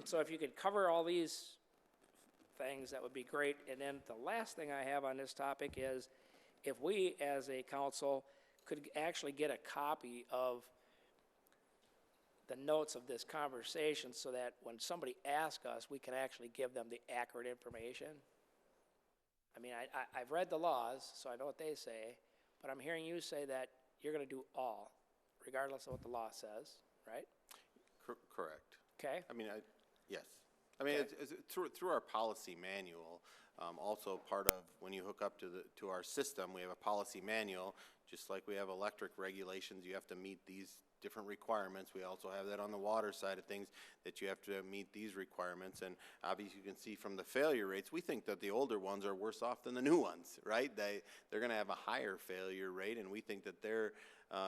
So if you could cover all these things, that would be great. And then the last thing I have on this topic is if we as a council could actually get a copy of the notes of this conversation so that when somebody asks us, we can actually give them the accurate information. I mean, I've read the laws, so I know what they say, but I'm hearing you say that you're going to do all, regardless of what the law says, right? Correct. Okay. I mean, yes. I mean, it's through our policy manual. Also, part of when you hook up to our system, we have a policy manual. Just like we have electric regulations, you have to meet these different requirements. We also have that on the water side of things, that you have to meet these requirements. And obviously you can see from the failure rates, we think that the older ones are worse off than the new ones, right? They're going to have a higher failure rate, and we think that their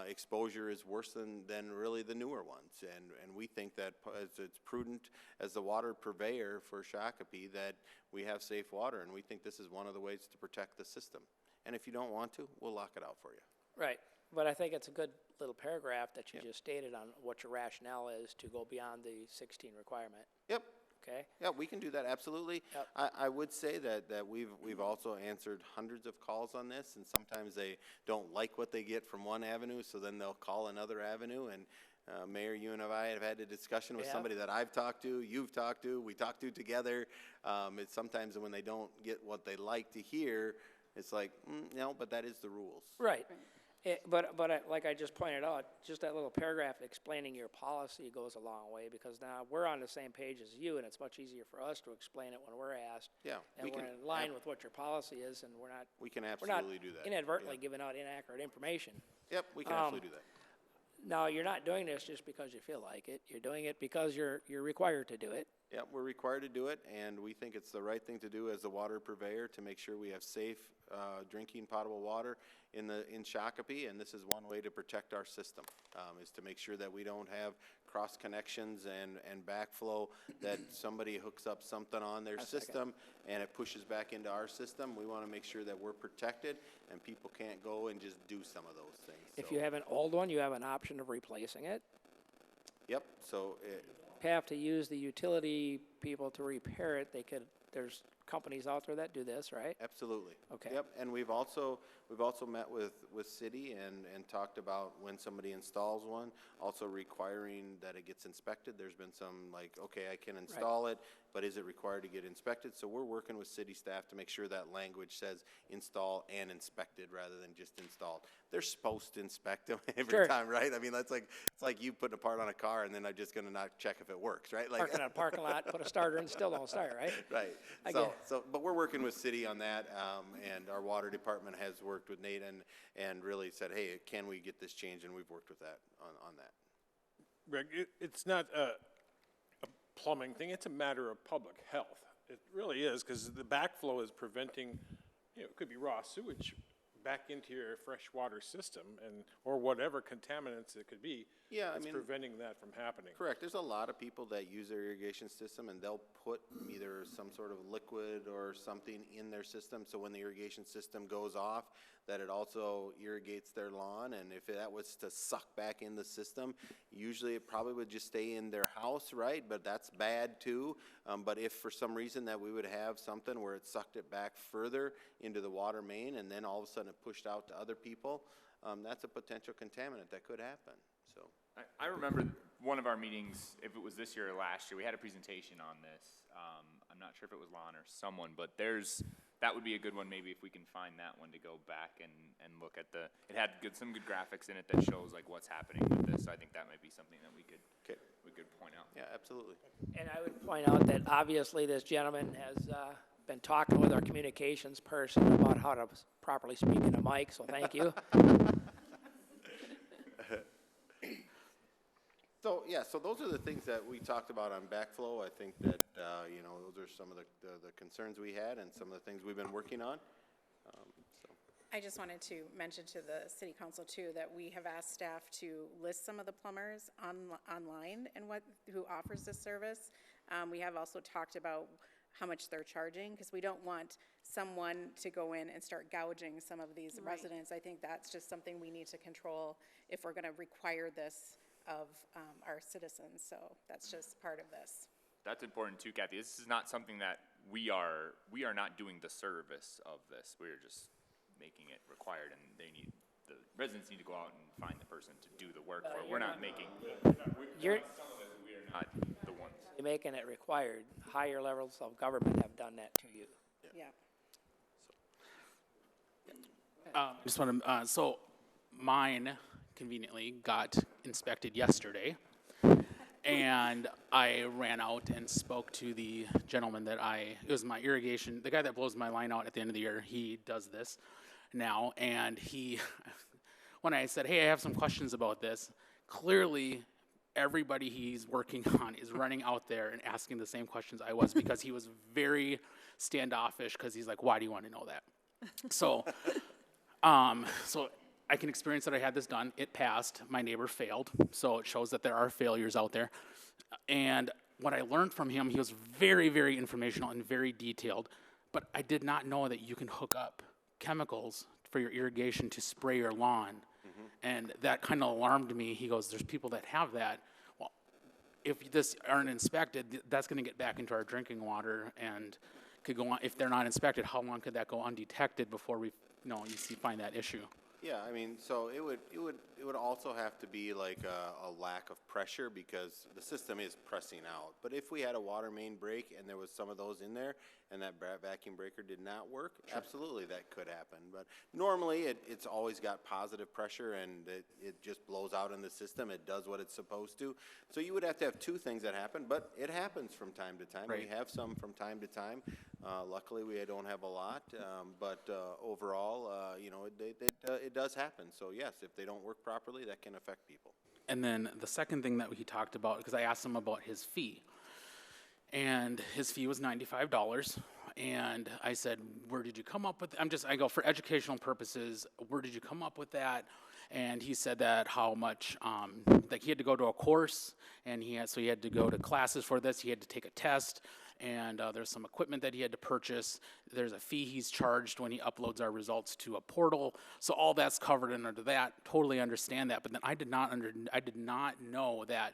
exposure is worse than really the newer ones. And we think that it's prudent as the water purveyor for Shakopee that we have safe water, and we think this is one of the ways to protect the system. And if you don't want to, we'll lock it out for you. Right. But I think it's a good little paragraph that you just stated on what your rationale is to go beyond the 16 requirement. Yep. Okay. Yeah, we can do that, absolutely. Yep. I would say that we've also answered hundreds of calls on this, and sometimes they don't like what they get from one avenue, so then they'll call another avenue. And Mayor, you and I have had a discussion with somebody that I've talked to, you've talked to, we talked to together. It's sometimes when they don't get what they like to hear, it's like, no, but that is the rules. Right. But like I just pointed out, just that little paragraph explaining your policy goes a long way, because now we're on the same page as you, and it's much easier for us to explain it when we're asked. Yeah. And we're in line with what your policy is, and we're not. We can absolutely do that. Inadvertently giving out inaccurate information. Yep, we can absolutely do that. Now, you're not doing this just because you feel like it. You're doing it because you're required to do it. Yeah, we're required to do it, and we think it's the right thing to do as the water purveyor to make sure we have safe drinking potable water in Shakopee, and this is one way to protect our system, is to make sure that we don't have cross connections and backflow, that somebody hooks up something on their system and it pushes back into our system. We want to make sure that we're protected and people can't go and just do some of those things. If you have an old one, you have an option of replacing it. Yep, so have to use the utility people to repair it. There's companies out there that do this, right? Absolutely. Okay. Yep, and we've also met with city and talked about when somebody installs one, also requiring that it gets inspected. There's been some like, okay, I can install it, but is it required to get inspected? So we're working with city staff to make sure that language says install and inspected rather than just installed. They're supposed to inspect them every time, right? I mean, it's like you putting a part on a car and then I'm just going to not check if it works, right? Like parking in a parking lot, put a starter in, still don't start, right? Right. But we're working with city on that, and our water department has worked with Nate and really said, hey, can we get this changed? And we've worked with that on that. Greg, it's not a plumbing thing, it's a matter of public health. It really is, because the backflow is preventing, it could be raw sewage back into your freshwater system or whatever contaminants it could be. Yeah, it's preventing that from happening. Correct. There's a lot of people that use their irrigation system and they'll put either some sort of liquid or something in their system so when the irrigation system goes off that it also irrigates their lawn, and if that was to suck back in the system, usually it probably would just stay in their house, right? But that's bad too. But if for some reason that we would have something where it sucked it back further into the water main and then all of a sudden it pushed out to other people, that's a potential contaminant that could happen. So I remember one of our meetings, if it was this year or last year, we had a presentation on this. I'm not sure if it was Lon or someone, but that would be a good one maybe if we can find that one to go back and look at it had some good graphics in it that shows like what's happening with this. So I think that might be something that we could good point out. Yeah, absolutely. And I would point out that obviously this gentleman has been talking with our communications person about how to properly speak in a mic, so thank you. So, yeah, so those are the things that we talked about on backflow. I think that, you know, those are some of the concerns we had and some of the things we've been working on. I just wanted to mention to the city council too, that we have asked staff to list some of the plumbers online and who offers this service. We have also talked about how much they're charging, because we don't want someone to go in and start gouging some of these residents. I think that's just something we need to control if we're gonna require this of our citizens, so that's just part of this. That's important too, Kathy. This is not something that we are not doing the service of this. We're just making it required, and the residents need to go out and find the person to do the work for it. We're not making, You're we are not the ones. making it required. Higher levels of government have done that to you. Yeah. Just want to, so mine conveniently got inspected yesterday. And I ran out and spoke to the gentleman that it was my irrigation, the guy that blows my line out at the end of the year. He does this now. And when I said, hey, I have some questions about this, clearly everybody he's working on is running out there and asking the same questions I was, because he was very standoffish, because he's like, why do you want to know that? So, so I can experience that I had this done. It passed. My neighbor failed. So it shows that there are failures out there. And what I learned from him, he was very, very informational and very detailed. But I did not know that you can hook up chemicals for your irrigation to spray your lawn. And that kind of alarmed me. He goes, there's people that have that. Well, if this aren't inspected, that's going to get back into our drinking water and could go on. If they're not inspected, how long could that go undetected before we, find that issue? Yeah, I mean, so it would also have to be like a lack of pressure, because the system is pressing out. But if we had a water main break and there was some of those in there and that vacuum breaker did not work, absolutely that could happen. But normally it's always got positive pressure, and it just blows out in the system. It does what it's supposed to. So you would have to have two things that happen, but it happens from time to time. Right. We have some from time to time. Luckily, we don't have a lot, but overall, it does happen. So yes, if they don't work properly, that can affect people. And then the second thing that he talked about, because I asked him about his fee, and his fee was $95. And I said, where did you come up with, I go, for educational purposes, where did you come up with that? And he said that how much, like he had to go to a course, and so he had to go to classes for this, he had to take a test, and there's some equipment that he had to purchase. There's a fee he's charged when he uploads our results to a portal. So all that's covered under that. Totally understand that. But then I did not know that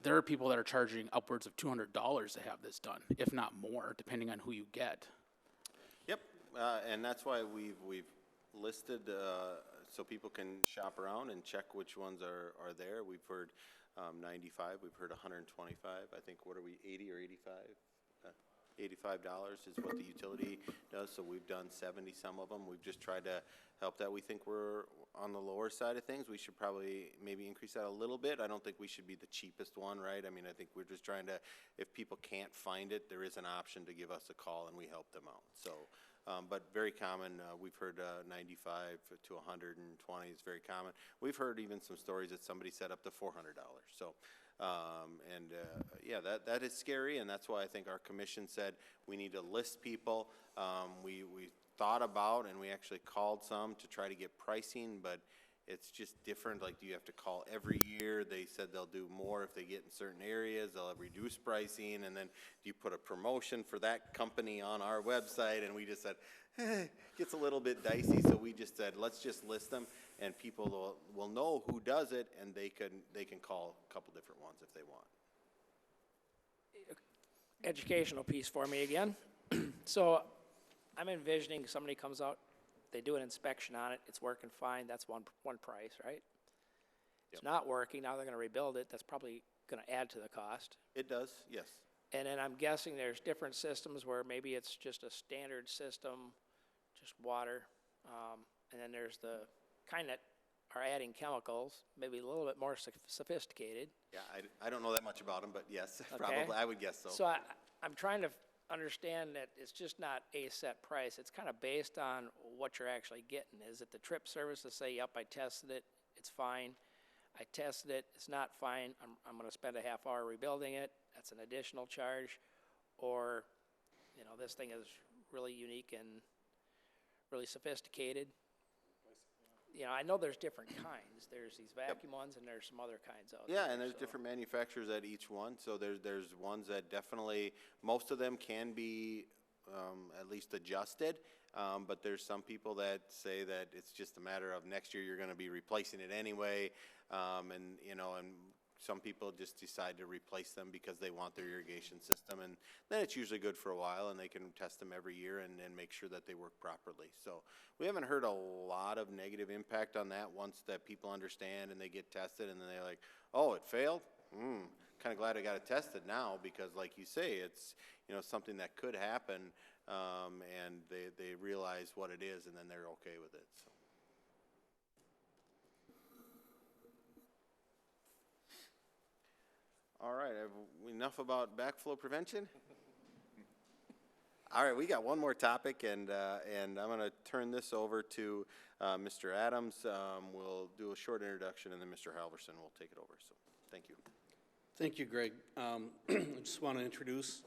there are people that are charging upwards of $200 to have this done, if not more, depending on who you get. Yep, and that's why we've listed so people can shop around and check which ones are there. We've heard 95, we've heard 125. I think, what are we, 80 or 85? $85 is what the utility does, so we've done 70 some of them. We've just tried to help that. We think we're on the lower side of things. We should probably maybe increase that a little bit. I don't think we should be the cheapest one, right? I mean, I think we're just trying to, if people can't find it, there is an option to give us a call and we help them out. So, but very common, we've heard 95 to 120 is very common. We've heard even some stories that somebody set up to $400. So, yeah, that is scary, and that's why I think our commission said we need to list people. We thought about, and we actually called some to try to get pricing, but it's just different. Like, do you have to call every year? They said they'll do more if they get in certain areas. They'll have reduced pricing, and then do you put a promotion for that company on our website? And we just said, it gets a little bit dicey, so we just said, let's just list them, and people will know who does it, and they can call a couple different ones if they want. Educational piece for me again. So I'm envisioning somebody comes out, they do an inspection on it, it's working fine, that's one price, right? It's not working, now they're gonna rebuild it, that's probably gonna add to the cost. It does, yes. And then I'm guessing there's different systems where maybe it's just a standard system, just water, and then there's the kind that are adding chemicals, maybe a little bit more sophisticated. Yeah, I don't know that much about them, but yes, Okay. probably, I would guess so. So I'm trying to understand that it's just not a set price. It's kind of based on what you're actually getting. Is it the trip service to say, yep, I tested it, it's fine. I tested it, it's not fine. I'm going to spend a half hour rebuilding it. That's an additional charge. Or, you know, this thing is really unique and really sophisticated. You know, I know there's different kinds. There's these vacuum ones and there's some other kinds out there. Yeah, and there's so- different manufacturers at each one, so there's ones that definitely, most of them can be at least adjusted, but there's some people that say that it's just a matter of next year you're gonna be replacing it anyway, and, you know, and some people just decide to replace them because they want their irrigation system, and then it's usually good for a while, and they can test them every year and make sure that they work properly. So we haven't heard a lot of negative impact on that once that people understand and they get tested, and then they're like, oh, it failed? Kind of glad I got it tested now, because like you say, it's, you know, something that could happen, and they realize what it is, and then they're okay with it, so. All right, enough about backflow prevention? All right, we got one more topic, and I'm going to turn this over to Mr. Adams. We'll do a short introduction, and then Mr. Halverson will take it over. So, thank you. Thank you, Greg. I just want to introduce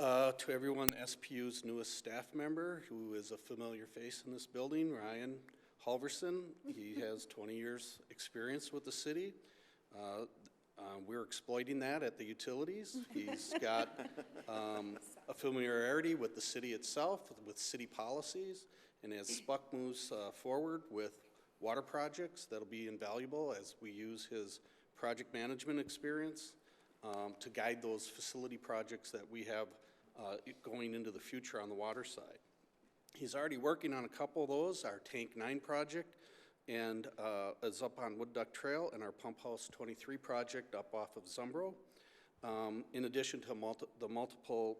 to everyone SPU's newest staff member, who is a familiar face in this building, Ryan Halverson. He has 20 years experience with the city. We're exploiting that at the utilities. He's got a familiarity with the city itself, with city policies, and as Spuck moves forward with water projects, that'll be invaluable as we use his project management experience to guide those facility projects that we have going into the future on the water side. He's already working on a couple of those, our Tank 9 project, and is up on Wood Duck Trail, and our Pump House 23 project up off of Zumbro, in addition to the multiple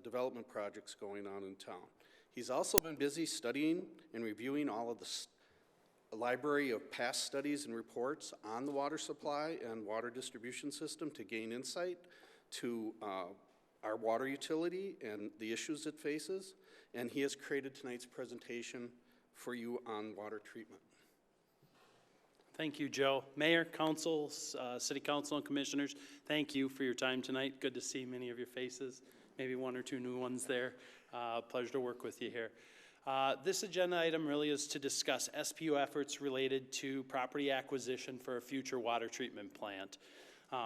development projects going on in town. He's also been busy studying and reviewing all of the library of past studies and reports on the water supply and water distribution system to gain insight to our water utility and the issues it faces, and he has created tonight's presentation for you on water treatment. Thank you, Joe. Mayor, councils, city council, and commissioners, thank you for your time tonight. Good to see many of your faces, maybe one or two new ones there. Pleasure to work with you here. This agenda item really is to discuss SPU efforts related to property acquisition for a future water treatment plant.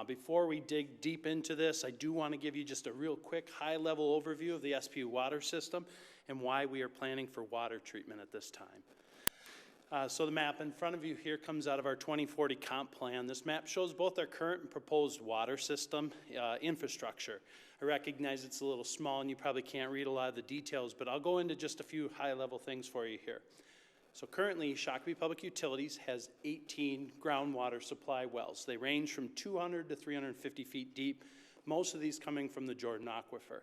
Before we dig deep into this, I do want to give you just a real quick high-level overview of the SPU water system and why we are planning for water treatment at this time. So the map in front of you here comes out of our 2040 comp plan. This map shows both our current and proposed water system infrastructure. I recognize it's a little small and you probably can't read a lot of the details, but I'll go into just a few high-level things for you here. So currently, Shakopee Public Utilities has 18 groundwater supply wells. They range from 200 to 350 feet deep, most of these coming from the Jordan Aquifer.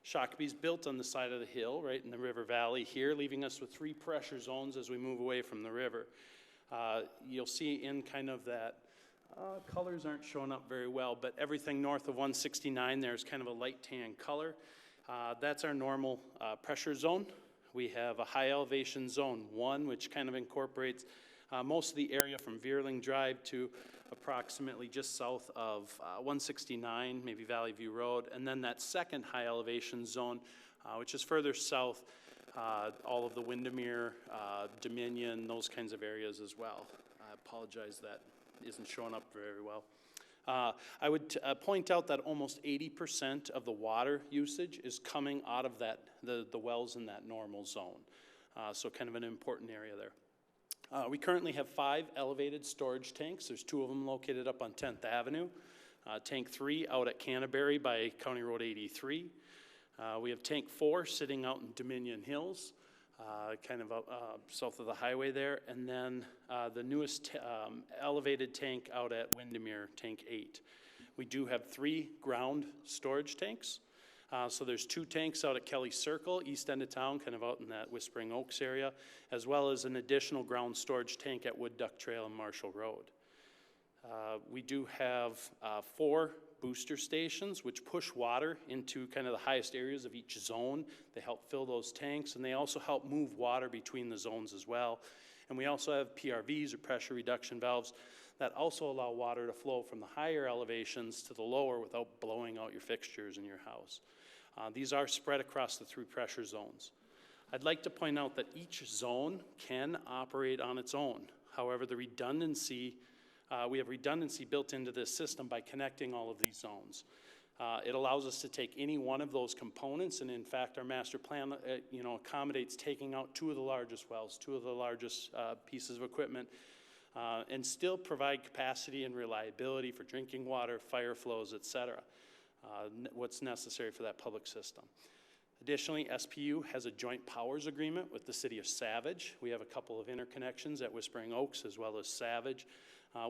Shakopee's built on the side of the hill, right in the river valley here, leaving us with 3 pressure zones as we move away from the river. You'll see in kind of that, colors aren't showing up very well, but everything north of 169 there is kind of a light tan color. That's our normal pressure zone. We have a high elevation zone 1, which kind of incorporates most of the area from Veerling Drive to approximately just south of 169, maybe Valley View Road, and then that second high elevation zone, which is further south, all of the Windermere, Dominion, those kinds of areas as well. I apologize that isn't showing up very well. I would point out that almost 80% of the water usage is coming out of that, the wells in that normal zone. So kind of an important area there. We currently have 5 elevated storage tanks. There's 2 of them located up on 10th Avenue. Tank 3 out at Canterbury by County Road 83. We have Tank 4 sitting out in Dominion Hills, kind of south of the highway there. And then the newest elevated tank out at Windermere, Tank 8. We do have 3 ground storage tanks. So there's 2 tanks out at Kelly Circle, east end of town, kind of out in that Whispering Oaks area, as well as an additional ground storage tank at Wood Duck Trail and Marshall Road. We do have 4 booster stations which push water into kind of the highest areas of each zone. They help fill those tanks, and they also help move water between the zones as well. And we also have PRVs, or pressure reduction valves, that also allow water to flow from the higher elevations to the lower without blowing out your fixtures in your house. These are spread across the 3 pressure zones. I'd like to point out that each zone can operate on its own. However, the redundancy, we have redundancy built into this system by connecting all of these zones. It allows us to take any one of those components, and in fact, our master plan, accommodates taking out 2 of the largest wells, 2 of the largest pieces of equipment, and still provide capacity and reliability for drinking water, fire flows, et cetera, what's necessary for that public system. Additionally, SPU has a joint powers agreement with the city of Savage. We have a couple of interconnections at Whispering Oaks as well as Savage,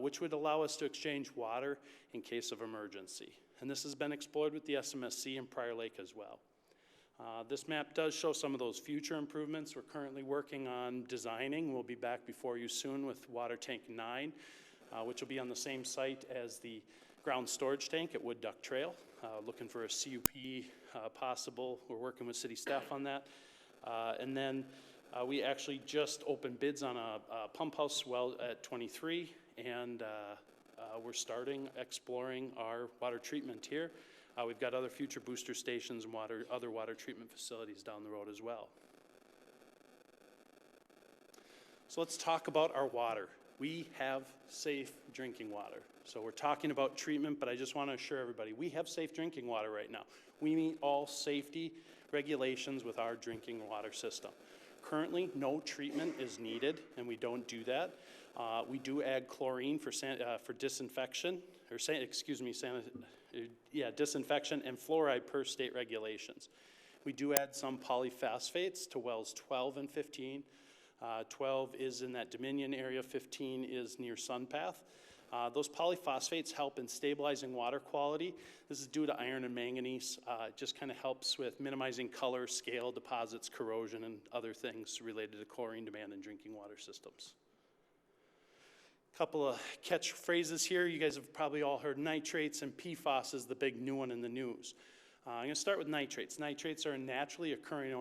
which would allow us to exchange water in case of emergency. And this has been explored with the SMSC in Prior Lake as well. This map does show some of those future improvements we're currently working on designing. We'll be back before you soon with Water Tank 9, which will be on the same site as the ground storage tank at Wood Duck Trail. Looking for a CUP possible. We're working with city staff on that. And then we actually just opened bids on a pump house well at 23, and we're starting exploring our water treatment here. We've got other future booster stations and other water treatment facilities down the road as well. So let's talk about our water. We have safe drinking water. So we're talking about treatment, but I just want to assure everybody, we have safe drinking water right now. We meet all safety regulations with our drinking water system. Currently, no treatment is needed, and we don't do that. We do add chlorine for disinfection, disinfection and fluoride per state regulations. We do add some polyphosphates to wells 12 and 15. 12 is in that Dominion area, 15 is near Sunpath. Those polyphosphates help in stabilizing water quality. This is due to iron and manganese. It just kind of helps with minimizing color, scale, deposits, corrosion, and other things related to chlorine demand in drinking water systems. Couple of catchphrases here. You guys have probably all heard nitrates, and PFAS is the big new one in the news. I'm going to start with nitrates. Nitrates are a naturally occurring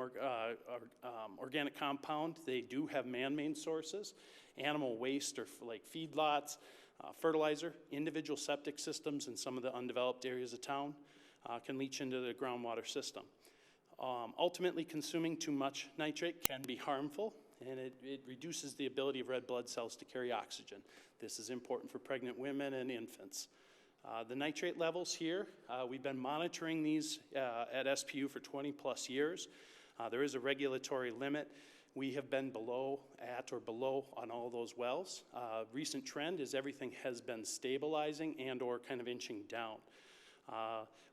organic compound. They do have man-made sources, animal waste or like feedlots, fertilizer, individual septic systems in some of the undeveloped areas of town can leach into the groundwater system. Ultimately, consuming too much nitrate can be harmful, and it reduces the ability of red blood cells to carry oxygen. This is important for pregnant women and infants. The nitrate levels here, we've been monitoring these at SPU for 20 plus years. There is a regulatory limit. We have been at or below on all those wells. Recent trend is everything has been stabilizing and or kind of inching down.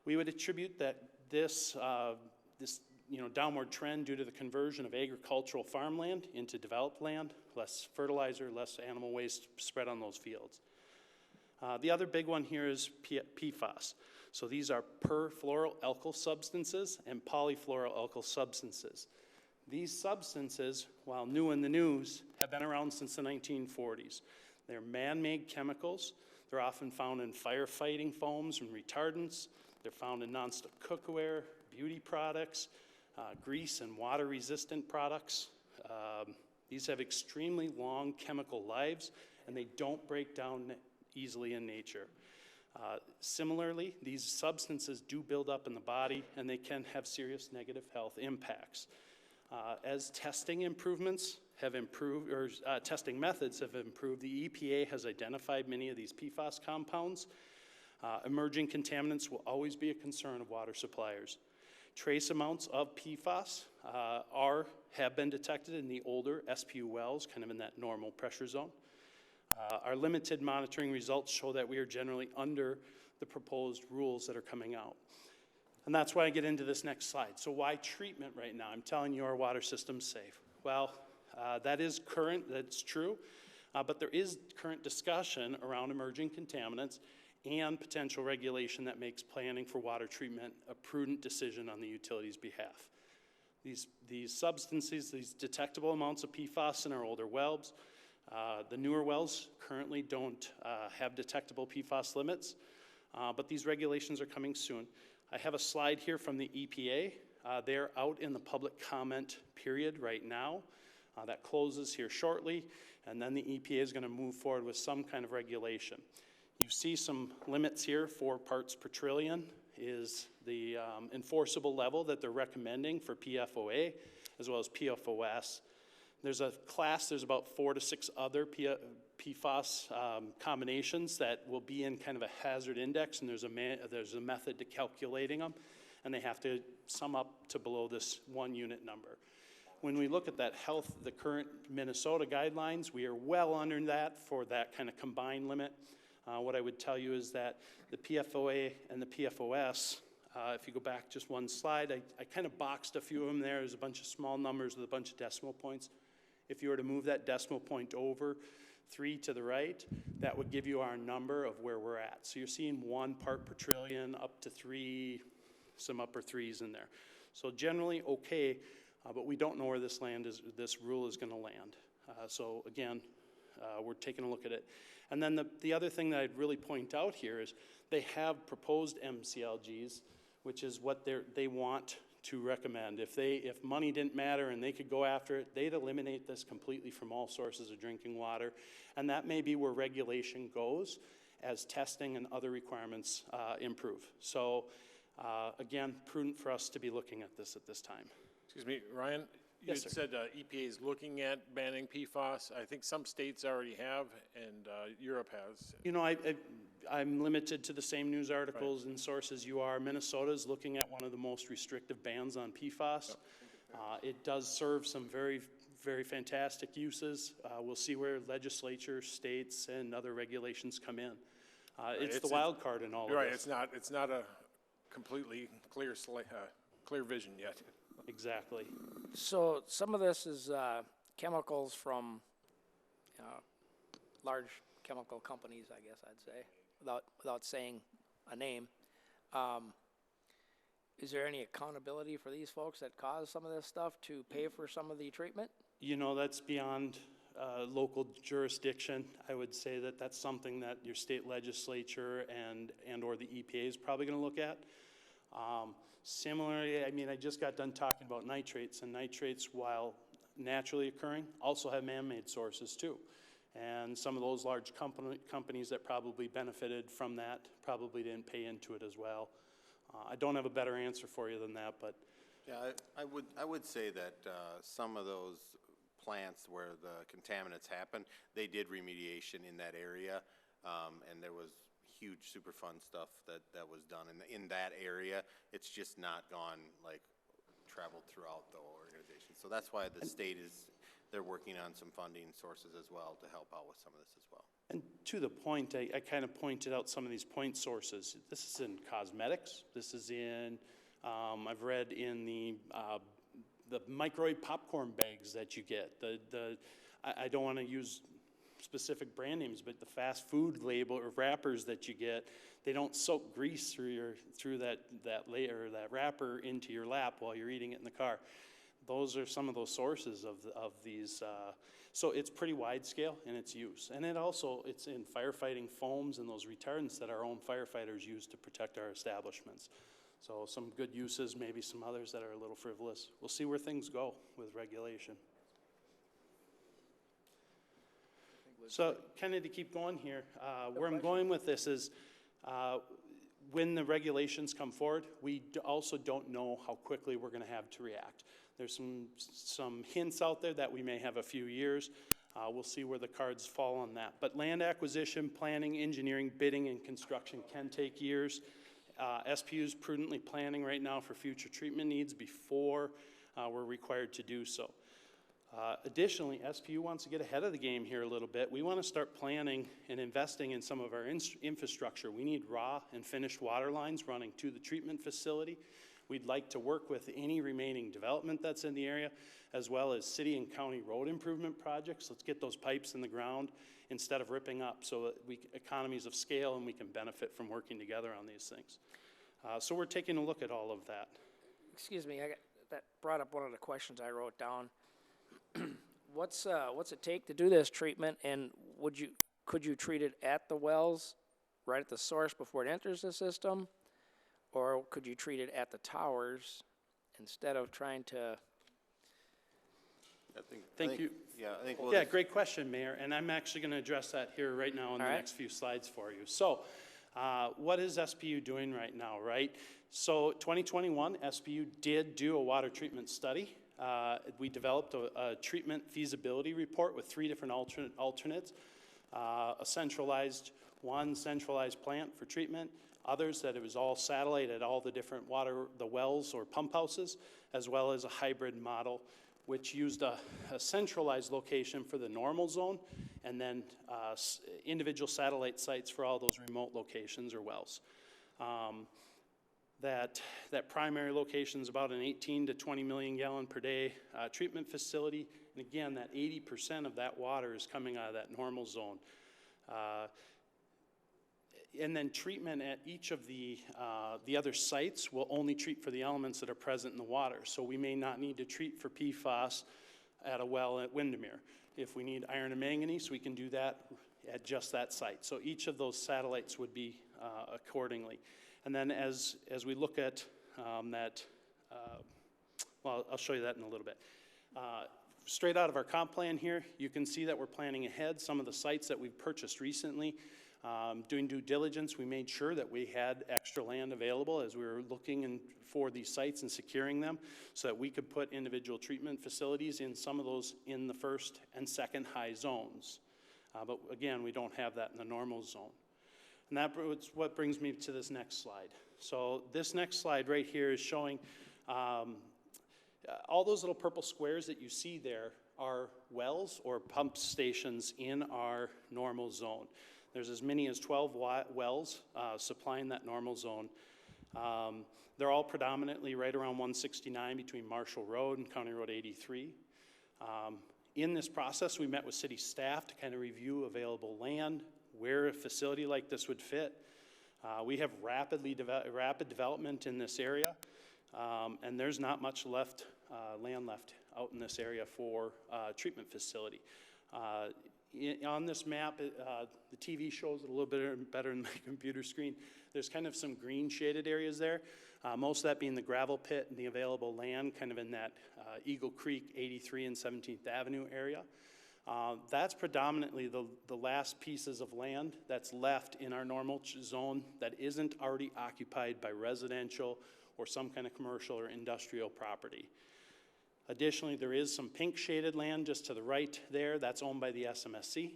We would attribute that this downward trend due to the conversion of agricultural farmland into developed land, less fertilizer, less animal waste spread on those fields. The other big one here is PFAS. So these are perfluoroalkyl substances and polyfluoroalkyl substances. These substances, while new in the news, have been around since the 1940s. They're man-made chemicals. They're often found in firefighting foams and retardants. They're found in nonstick cookware, beauty products, grease and water-resistant products. These have extremely long chemical lives, and they don't break down easily in nature. Similarly, these substances do build up in the body, and they can have serious negative health impacts. As testing improvements have improved, or testing methods have improved, the EPA has identified many of these PFAS compounds. Emerging contaminants will always be a concern of water suppliers. Trace amounts of PFAS have been detected in the older SPU wells, kind of in that normal pressure zone. Our limited monitoring results show that we are generally under the proposed rules that are coming out. And that's why I get into this next slide. So why treatment right now? I'm telling you our water system's safe. Well, that is current, that's true, but there is current discussion around emerging contaminants and potential regulation that makes planning for water treatment a prudent decision on the utility's behalf. These substances, these detectable amounts of PFAS in our older wells, the newer wells currently don't have detectable PFAS limits, but these regulations are coming soon. I have a slide here from the EPA. They're out in the public comment period right now. That closes here shortly, and then the EPA is going to move forward with some kind of regulation. You see some limits here. 4 parts per trillion is the enforceable level that they're recommending for PFOA as well as PFOS. There's a class, there's about 4 to 6 other PFAS combinations that will be in kind of a hazard index, and there's a method to calculating them, and they have to sum up to below this 1 unit number. When we look at that the current Minnesota guidelines, we are well under that for that kind of combined limit. What I would tell you is that the PFOA and the PFOS, if you go back just one slide, I kind of boxed a few of them there. There's a bunch of small numbers with a bunch of decimal points. If you were to move that decimal point over 3 to the right, that would give you our number of where we're at. So you're seeing 1 part per trillion up to 3, some upper 3s in there. So generally okay, but we don't know where this rule is going to land. So again, we're taking a look at it. And then the other thing that I'd really point out here is they have proposed MCLGs, which is what they want to recommend. If money didn't matter and they could go after it, they'd eliminate this completely from all sources of drinking water. And that may be where regulation goes as testing and other requirements improve. So again, prudent for us to be looking at this time. Excuse me, Ryan? You Yes, had sir. said EPA is looking at banning PFAS. I think some states already have, and Europe has. You know, I'm limited to the same news articles and sources you are. Minnesota is looking at one of the most restrictive bans on PFAS. It does serve some very, very fantastic uses. We'll see where legislature, states, and other regulations come in. It's the wild card in all of this. You're right, it's not a completely clear vision yet. Exactly. So some of this is chemicals from large chemical companies, I guess I'd say, without saying a name. Is there any accountability for these folks that cause some of this stuff to pay for some of the treatment? You know, that's beyond local jurisdiction. I would say that that's something that your state legislature and or the EPA is probably going to look at. Similarly, I mean, I just got done talking about nitrates, and nitrates, while naturally occurring, also have man-made sources too. And some of those large companies that probably benefited from that probably didn't pay into it as well. I don't have a better answer for you than that, but. Yeah, I would say that some of those plants where the contaminants happen, they did remediation in that area, and there was huge Superfund stuff that was done in that area. It's just not gone, like, traveled throughout the organization. So that's why the state they're working on some funding sources as well to help out with some of this as well. And to the point, I kind of pointed out some of these point sources. This is in cosmetics. This is in, I've read in the microwave popcorn bags that you get. I don't want to use specific brand names, but the fast food label or wrappers that you get, they don't soak grease through that layer or that wrapper into your lap while you're eating it in the car. Those are some of those sources of these. So it's pretty wide scale in its use. And it's in firefighting foams and those retardants that our own firefighters use to protect our establishments. So some good uses, maybe some others that are a little frivolous. We'll see where things go with regulation. So kind of to keep going here, where I'm going with this is when the regulations come forward, we also don't know how quickly we're going to have to react. There's some hints out there that we may have a few years. We'll see where the cards fall on that. But land acquisition, planning, engineering, bidding, and construction can take years. SPU is prudently planning right now for future treatment needs before we're required to do so. Additionally, SPU wants to get ahead of the game here a little bit. We want to start planning and investing in some of our infrastructure. We need raw and finished water lines running to the treatment facility. We'd like to work with any remaining development that's in the area, as well as city and county road improvement projects. Let's get those pipes in the ground instead of ripping up, so that economies of scale, and we can benefit from working together on these things. So we're taking a look at all of that. Excuse me, that brought up one of the questions I wrote down. What's it take to do this treatment, and could you treat it at the wells, right at the source before it enters the system? Or could you treat it at the towers instead of trying to? Thank you. Yeah, I think we'll Yeah, great question, Mayor, and I'm actually going to address that here right now in the next few slides for you. So, what is SPU doing right now, right? So, 2021, SPU did do a water treatment study. We developed a treatment feasibility report with 3 different alternates. One centralized plant for treatment, others that it was all satellite at all the different the wells or pump houses, as well as a hybrid model, which used a centralized location for the normal zone, and then individual satellite sites for all those remote locations or wells. That primary location is about an 18 to 20 million gallon per day treatment facility. And again, that 80% of that water is coming out of that normal zone. And then treatment at each of the other sites will only treat for the elements that are present in the water. So we may not need to treat for PFAS at a well at Windermere. If we need iron and manganese, we can do that at just that site. So each of those satellites would be accordingly. And then as we look at well, I'll show you that in a little bit. Straight out of our comp plan here, you can see that we're planning ahead. Some of the sites that we've purchased recently, doing due diligence, we made sure that we had extra land available as we were looking for these sites and securing them, so that we could put individual treatment facilities in some of those in the first and second high zones. But again, we don't have that in the normal zone. And that's what brings me to this next slide. So this next slide right here is showing all those little purple squares that you see there are wells or pump stations in our normal zone. There's as many as 12 wells supplying that normal zone. They're all predominantly right around 169 between Marshall Road and County Road 83. In this process, we met with city staff to kind of review available land, where a facility like this would fit. We have rapid development in this area, and there's not much land left out in this area for a treatment facility. On this map, the TV shows it a little bit better than my computer screen. There's kind of some green shaded areas there, most of that being the gravel pit and the available land kind of in that Eagle Creek, 83 and 17th Avenue area. That's predominantly the last pieces of land that's left in our normal zone that isn't already occupied by residential or some kind of commercial or industrial property. Additionally, there is some pink shaded land just to the right there. That's owned by the SMSC.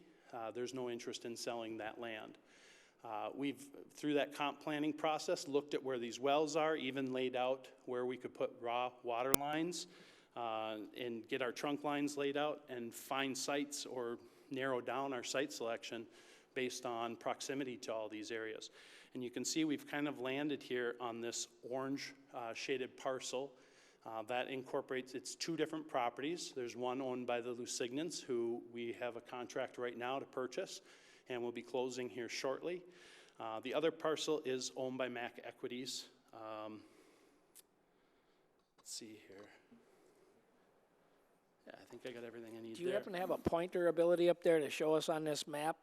There's no interest in selling that land. We've, through that comp planning process, looked at where these wells are, even laid out where we could put raw water lines and get our trunk lines laid out and find sites or narrow down our site selection based on proximity to all these areas. And you can see we've kind of landed here on this orange shaded parcel. That incorporates, it's 2 different properties. There's one owned by the Lusignans, who we have a contract right now to purchase, and we'll be closing here shortly. The other parcel is owned by Mac Equities. Let's see here. Yeah, I think I got everything I need there. Do you happen to have a pointer ability up there to show us on this map?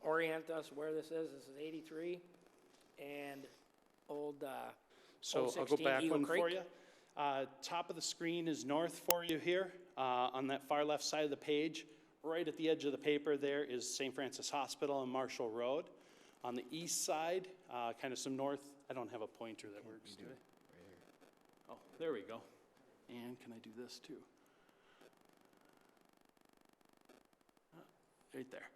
Orient us where this is. This is 83 and old So I'll go back one for you. Top of the screen is north for you here. On that far left side of the page, right at the edge of the paper there is St. Francis Hospital and Marshall Road. On the east side, kind of some north, I don't have a pointer that works today. Oh, there we go. And can I do this too? Right there.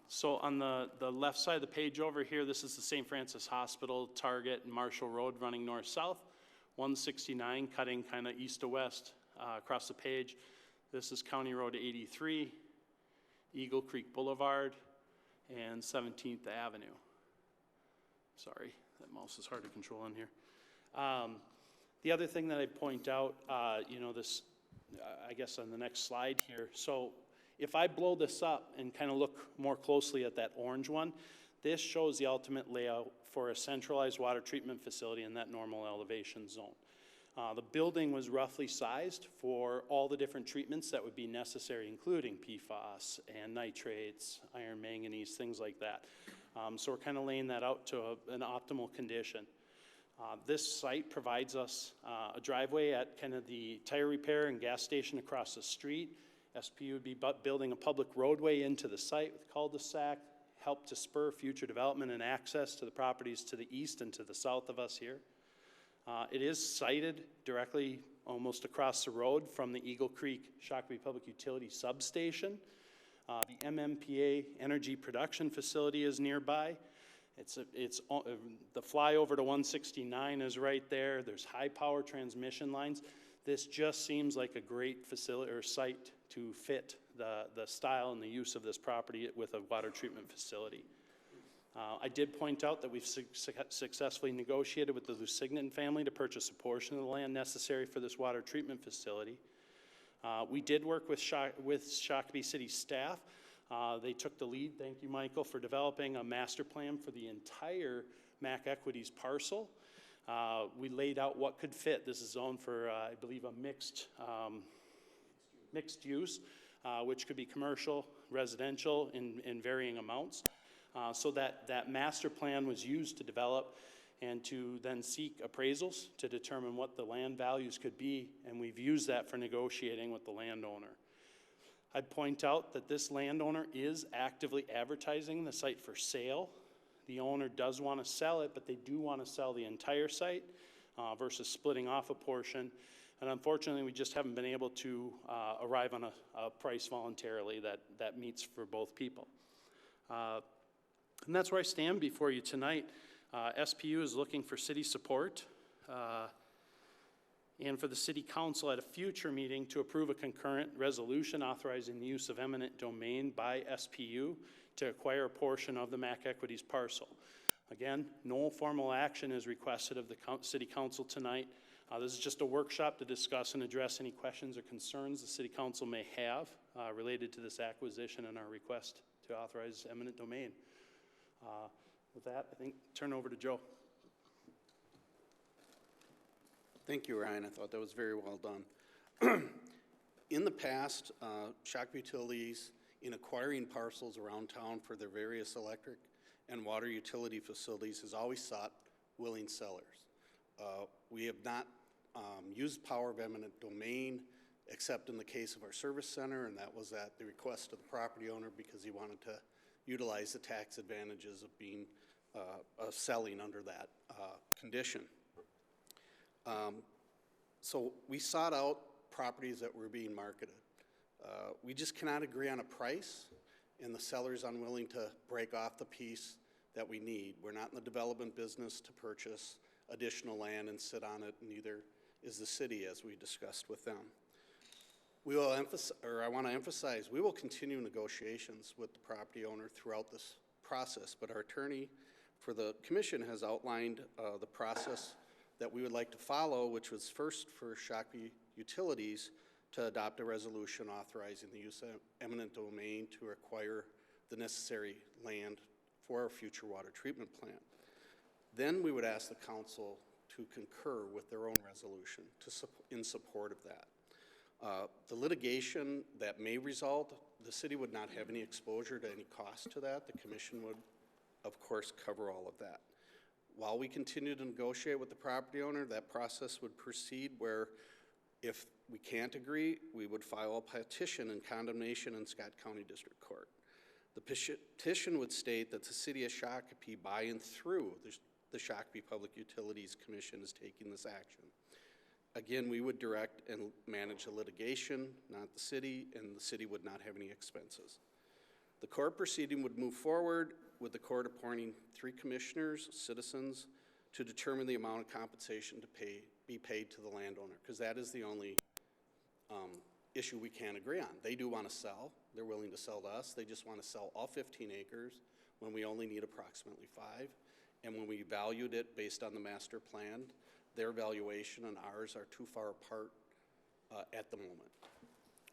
So on the left side of the page over here, this is the St. Francis Hospital, Target, and Marshall Road running north-south. 169 cutting kind of east to west across the page. This is County Road 83, Eagle Creek Boulevard, and 17th Avenue. Sorry, that mouse is hard to control in here. The other thing that I'd point out, you know, this, I guess on the next slide here. So if I blow this up and kind of look more closely at that orange one, this shows the ultimate layout for a centralized water treatment facility in that normal elevation zone. The building was roughly sized for all the different treatments that would be necessary, including PFAS and nitrates, iron, manganese, things like that. So we're kind of laying that out to an optimal condition. This site provides us a driveway at kind of the tire repair and gas station across the street. SPU would be building a public roadway into the site with cul-de-sac, help to spur future development and access to the properties to the east and to the south of us here. It is sited directly almost across the road from the Eagle Creek Shakopee Public Utility Substation. The MMPA Energy Production Facility is nearby. The flyover to 169 is right there. There's high power transmission lines. This just seems like a great facility or site to fit the style and the use of this property with a water treatment facility. I did point out that we've successfully negotiated with the Lusignan family to purchase a portion of the land necessary for this water treatment facility. We did work with Shakopee City staff. They took the lead, thank you, Michael, for developing a master plan for the entire Mac Equities parcel. We laid out what could fit. This is zoned for, I believe, a mixed use, which could be commercial, residential in varying amounts. So that master plan was used to develop and to then seek appraisals to determine what the land values could be, and we've used that for negotiating with the landowner. I'd point out that this landowner is actively advertising the site for sale. The owner does want to sell it, but they do want to sell the entire site versus splitting off a portion. And unfortunately, we just haven't been able to arrive on a price voluntarily that meets for both people. And that's where I stand before you tonight. SPU is looking for city support and for the city council at a future meeting to approve a concurrent resolution authorizing the use of eminent domain by SPU to acquire a portion of the Mac Equities parcel. Again, no formal action is requested of the city council tonight. This is just a workshop to discuss and address any questions or concerns the city council may have related to this acquisition and our request to authorize eminent domain. With that, I think turn over to Joe. Thank you, Ryan. I thought that was very well done. In the past, Shakopee Utilities, in acquiring parcels around town for their various electric and water utility facilities, has always sought willing sellers. We have not used power of eminent domain except in the case of our service center, and that was at the request of the property owner because he wanted to utilize the tax advantages of being of selling under that condition. So we sought out properties that were being marketed. We just cannot agree on a price, and the seller's unwilling to break off the piece that we need. We're not in the development business to purchase additional land and sit on it, neither is the city, as we discussed with them. We will emphasize, or I want to emphasize, we will continue negotiations with the property owner throughout this process, but our attorney for the commission has outlined the process that we would like to follow, which was first for Shakopee Utilities to adopt a resolution authorizing the use of eminent domain to acquire the necessary land for our future water treatment plant. Then we would ask the council to concur with their own resolution in support of that. The litigation that may result, the city would not have any exposure to any cost to that. The commission would, of course, cover all of that. While we continue to negotiate with the property owner, that process would proceed where if we can't agree, we would file a petition in condemnation in Scott County District Court. The petition would state that the city of Shakopee, by and through the Shakopee Public Utilities Commission, is taking this action. Again, we would direct and manage the litigation, not the city, and the city would not have any expenses. The court proceeding would move forward with the court appointing 3 commissioners, citizens, to determine the amount of compensation to be paid to the landowner, because that is the only issue we can't agree on. They do want to sell. They're willing to sell to us. They just want to sell all 15 acres when we only need approximately 5. And when we valued it based on the master plan, their valuation and ours are too far apart at the moment.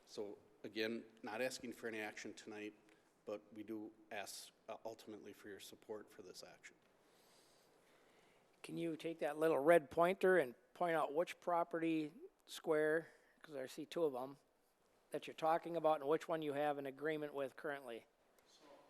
So again, not asking for any action tonight, but we do ask ultimately for your support for this action. Can you take that little red pointer and point out which property square, because I see two of them, that you're talking about and which one you have an agreement with currently?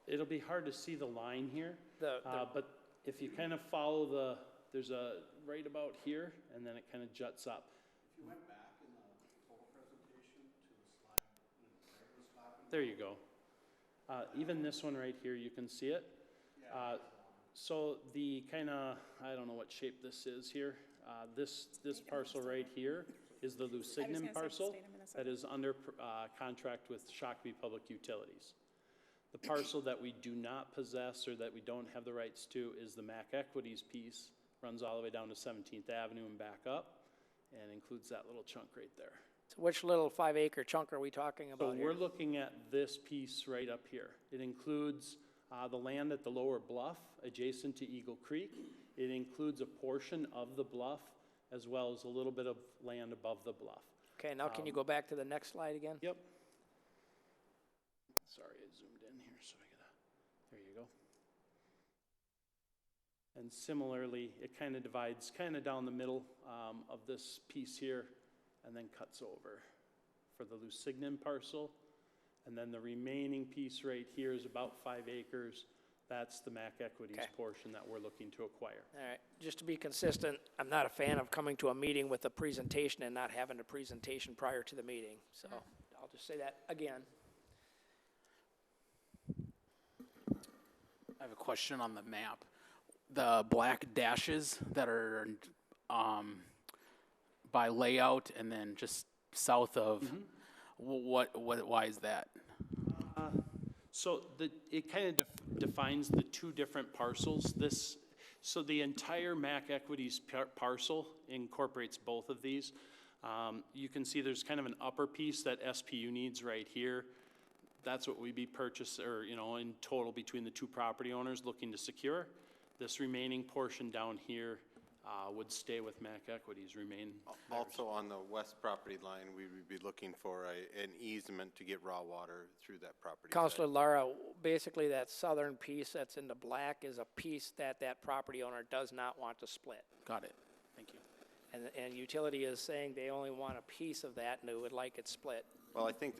It'll be hard to see the line here, but if you kind of follow there's a right about here, and then it kind of juts up. If you went back in the total presentation to the slide when Greg was talking. There you go. Even this one right here, you can see it. So the kind of, I don't know what shape this is here. This parcel right here is the Lusignan parcel that is under contract with Shakopee Public Utilities. The parcel that we do not possess or that we don't have the rights to is the Mac Equities piece, runs all the way down to 17th Avenue and back up, and includes that little chunk right there. So which little 5-acre chunk are we talking about So here? we're looking at this piece right up here. It includes the land at the lower bluff adjacent to Eagle Creek. It includes a portion of the bluff as well as a little bit of land above the bluff. Okay, now can you go back to the next slide again? Yep. Sorry, I zoomed in here, so there you go. And similarly, it kind of divides kind of down the middle of this piece here and then cuts over for the Lusignan parcel. And then the remaining piece right here is about 5 acres. That's the Mac Equities portion that we're looking to acquire. All right, just to be consistent, I'm not a fan of coming to a meeting with a presentation and not having a presentation prior to the meeting. So I'll just say that again. I have a question on the map. The black dashes that are by layout and then just south of, why is that? So it kind of defines the two different parcels. So the entire Mac Equities parcel incorporates both of these. You can see there's kind of an upper piece that SPU needs right here. That's what we'd be purchasing, or in total between the two property owners looking to secure. This remaining portion down here would stay with Mac Equities, remain. Also on the west property line, we would be looking for an easement to get raw water through that property. Councilor Lara, basically that southern piece that's in the black is a piece that property owner does not want to split. Got it. Thank you. And utility is saying they only want a piece of that and they would like it split. Well, I think,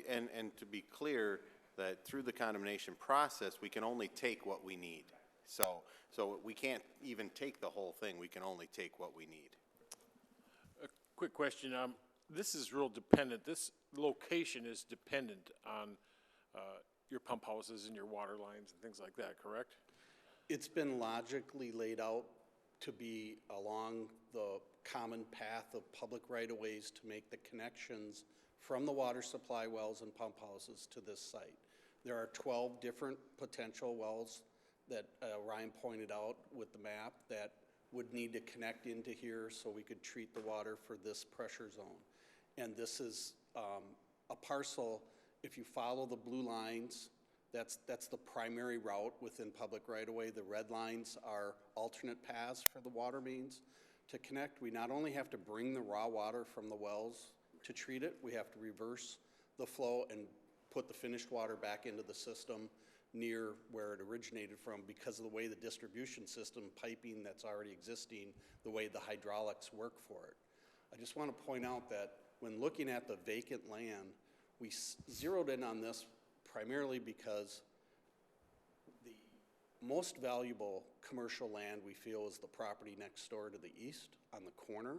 and to be clear, that through the condemnation process, we can only take what we need. So we can't even take the whole thing. We can only take what we need. A quick question. This is real dependent. This location is dependent on your pump houses and your water lines and things like that, correct? It's been logically laid out to be along the common path of public right-of-ways to make the connections from the water supply wells and pump houses to this site. There are 12 different potential wells that Ryan pointed out with the map that would need to connect into here so we could treat the water for this pressure zone. And this is a parcel, if you follow the blue lines, that's the primary route within public right-of-way. The red lines are alternate paths for the water mains to connect. We not only have to bring the raw water from the wells to treat it, we have to reverse the flow and put the finished water back into the system near where it originated from because of the way the distribution system piping that's already existing, the way the hydraulics work for it. I just want to point out that when looking at the vacant land, we zeroed in on this primarily because the most valuable commercial land we feel is the property next door to the east on the corner.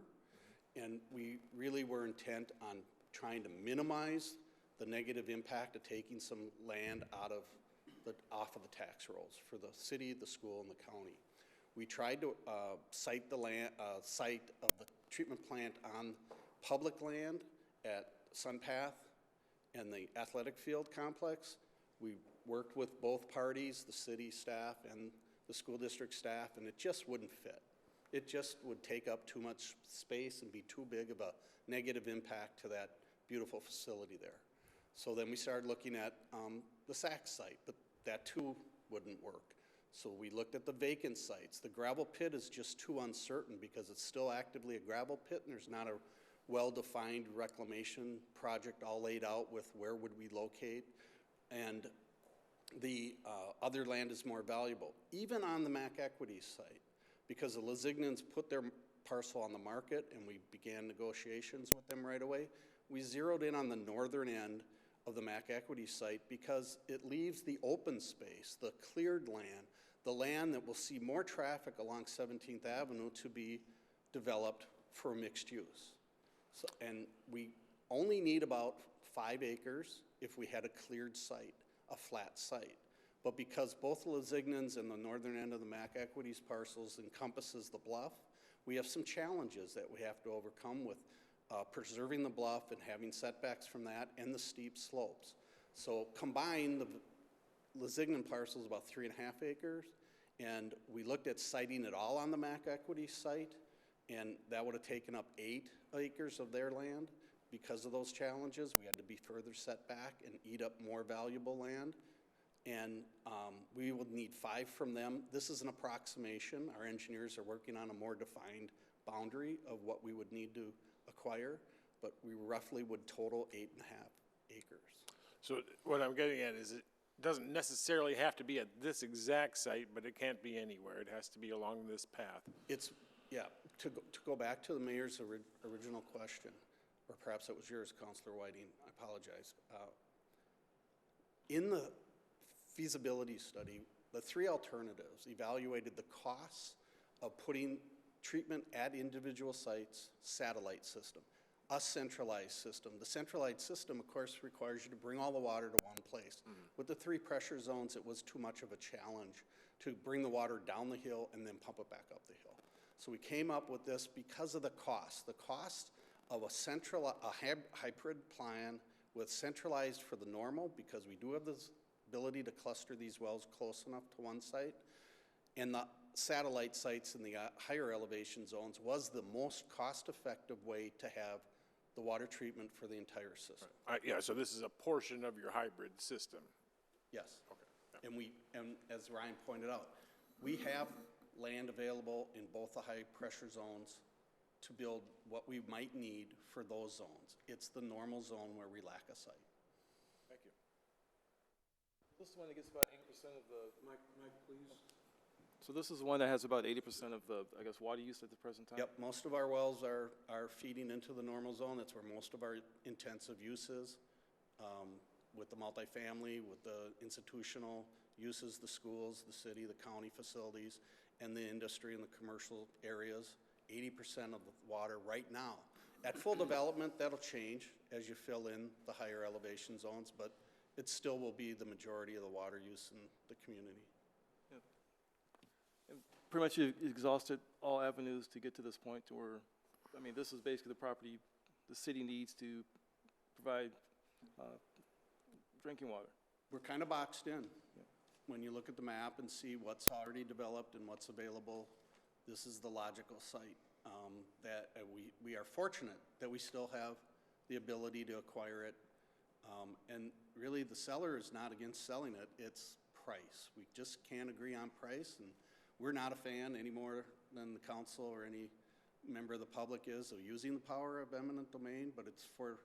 And we really were intent on trying to minimize the negative impact of taking some land off of the tax rolls for the city, the school, and the county. We tried to site the site of the treatment plant on public land at Sunpath and the athletic field complex. We worked with both parties, the city staff and the school district staff, and it just wouldn't fit. It just would take up too much space and be too big of a negative impact to that beautiful facility there. So then we started looking at the Saks site, but that too wouldn't work. So we looked at the vacant sites. The gravel pit is just too uncertain because it's still actively a gravel pit and there's not a well-defined reclamation project all laid out with where would we locate. And the other land is more valuable. Even on the Mac Equities site, because the Lasignans put their parcel on the market and we began negotiations with them right away, we zeroed in on the northern end of the Mac Equities site because it leaves the open space, the cleared land, the land that will see more traffic along 17th Avenue to be developed for mixed use. So, and we only need about 5 acres if we had a cleared site, a flat site. But because both the Lasignans and the northern end of the Mac Equities parcels encompasses the bluff, we have some challenges that we have to overcome with preserving the bluff and having setbacks from that and the steep slopes. So combined, the Lasignan parcel is about 3.5 acres, and we looked at siting it all on the Mac Equity site, and that would have taken up 8 acres of their land. Because of those challenges, we had to be further set back and eat up more valuable land, and we would need 5 from them. This is an approximation. Our engineers are working on a more defined boundary of what we would need to acquire, but we roughly would total 8.5 acres. So what I'm getting at is it doesn't necessarily have to be at this exact site, but it can't be anywhere. It has to be along this path. It's, yeah, to go back to the mayor's original question, or perhaps it was yours, Councilor Whiting, I apologize. In the feasibility study, the 3 alternatives evaluated the costs of putting treatment at individual sites, satellite system, a centralized system. The centralized system, of course, requires you to bring all the water to one place. With the 3 pressure zones, it was too much of a challenge to bring the water down the hill and then pump it back up the hill. So we came up with this because of the cost. The cost of a hybrid plan with centralized for the normal, because we do have this ability to cluster these wells close enough to one site, and the satellite sites in the higher elevation zones was the most cost-effective way to have the water treatment for the entire system. Yeah, so this is a portion of your hybrid system. Yes. Okay. And as Ryan pointed out, we have land available in both the high pressure zones to build what we might need for those zones. It's the normal zone where we lack a site. Thank you. This is one that gets about 80% of the... Mike, please. So this is one that has about 80% of the, I guess, water use at the present time? Yep, most of our wells are feeding into the normal zone. That's where most of our intensive use is. With the multifamily, with the institutional uses, the schools, the city, the county facilities, and the industry and the commercial areas, 80% of the water right now. At full development, that'll change as you fill in the higher elevation zones, but it still will be the majority of the water use in the community. Yeah. And pretty much you exhausted all avenues to get to this point to where, I mean, this is basically the property the city needs to provide drinking water. We're kind of boxed in. Yeah. When you look at the map and see what's already developed and what's available, this is the logical site. That we are fortunate that we still have the ability to acquire it. And really the seller is not against selling it, it's price. We just can't agree on price, and we're not a fan any more than the council or any member of the public is of using the power of eminent domain, but it's for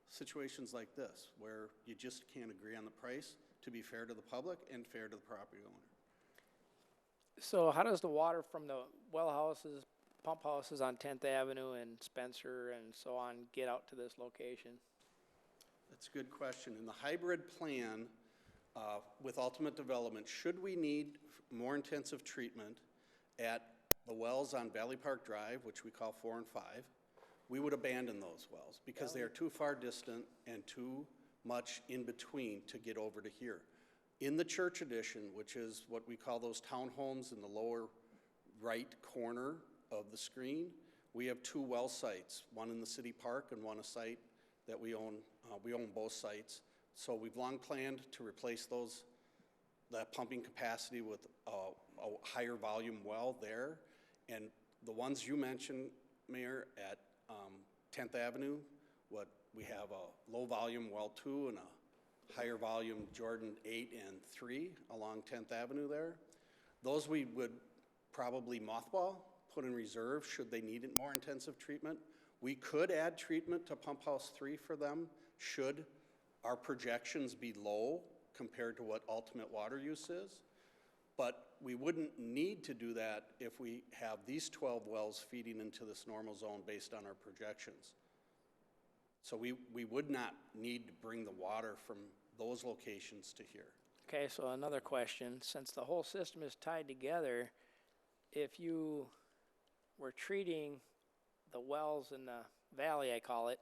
situations like this where you just can't agree on the price to be fair to the public and fair to the property owner. So how does the water from the well houses, pump houses on 10th Avenue and Spencer and so on get out to this location? That's a good question. In the hybrid plan with ultimate development, should we need more intensive treatment at the wells on Valley Park Drive, which we call 4 and 5, we would abandon those wells because they are too far distant and too much in between to get over to here. In the Church Edition, which is what we call those townhomes in the lower right corner of the screen, we have 2 well sites, one in the city park and one a site that we own. We own both sites. So we've long planned to replace that pumping capacity with a higher volume well there. And the ones you mentioned, Mayor, at 10th Avenue, we have a low volume well 2 and a higher volume Jordan 8 and 3 along 10th Avenue there. Those we would probably mothball, put in reserve should they need more intensive treatment. We could add treatment to Pump House 3 for them should our projections be low compared to what ultimate water use is. But we wouldn't need to do that if we have these 12 wells feeding into this normal zone based on our projections. So we would not need to bring the water from those locations to here. Okay, so another question, since the whole system is tied together, if you were treating the wells in the valley, I call it,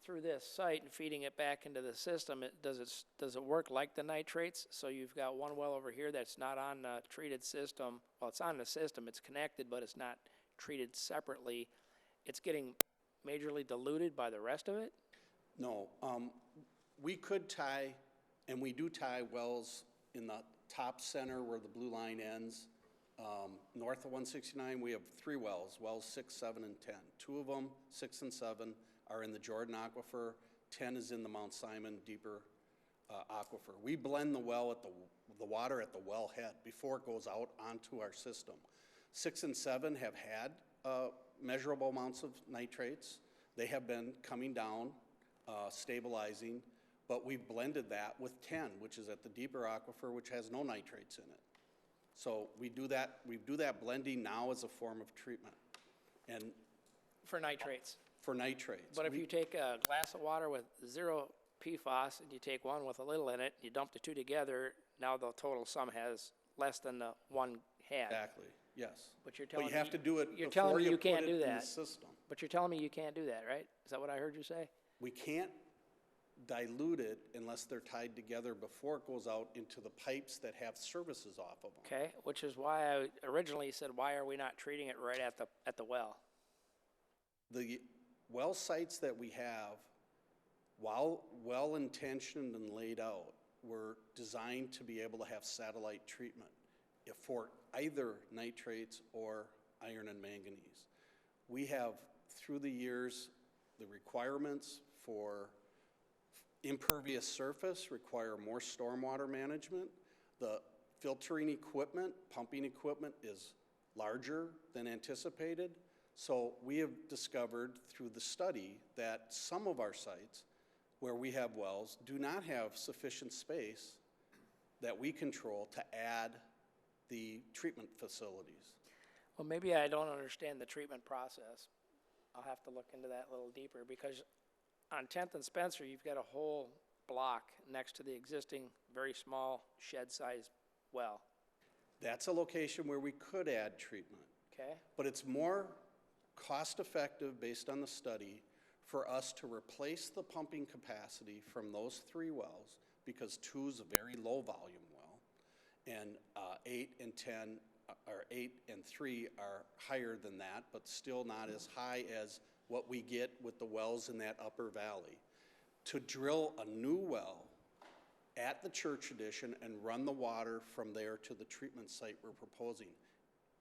through this site and feeding it back into the system, does it work like the nitrates? So you've got one well over here that's not on the treated system. Well, it's on the system, it's connected, but it's not treated separately. It's getting majorly diluted by the rest of it? No, we could tie, and we do tie wells in the top center where the blue line ends. North of 169, we have 3 wells, wells 6, 7, and 10. 2 of them, 6 and 7, are in the Jordan Aquifer. 10 is in the Mount Simon deeper aquifer. We blend the well at the water at the wellhead before it goes out onto our system. 6 and 7 have had measurable amounts of nitrates. They have been coming down, stabilizing, but we've blended that with 10, which is at the deeper aquifer, which has no nitrates in it. So we do that blending now as a form of treatment. And For nitrates. for nitrates. But if you take a glass of water with 0 PFAS and you take one with a little in it, you dump the two together, now the total sum has less than the one had. Exactly, yes. But you're telling But me you have to do it you're telling before me you you put can't it do in the that. system. But you're telling me you can't do that, right? Is that what I heard you say? We can't dilute it unless they're tied together before it goes out into the pipes that have services off of them. Okay, which is why I originally said, why are we not treating it right at the well? The well sites that we have, while well-intentioned and laid out, were designed to be able to have satellite treatment for either nitrates or iron and manganese. We have, through the years, the requirements for impervious surface require more stormwater management. The filtering equipment, pumping equipment is larger than anticipated. So we have discovered through the study that some of our sites where we have wells do not have sufficient space that we control to add the treatment facilities. Well, maybe I don't understand the treatment process. I'll have to look into that a little deeper because on 10th and Spencer, you've got a whole block next to the existing very small shed-sized well. That's a location where we could add treatment. Okay? But it's more cost-effective, based on the study, for us to replace the pumping capacity from those 3 wells, because 2 is a very low-volume well, and 8 and 10, or 8 and 3 are higher than that, but still not as high as what we get with the wells in that upper valley. To drill a new well at the Church Addition and run the water from there to the treatment site we're proposing.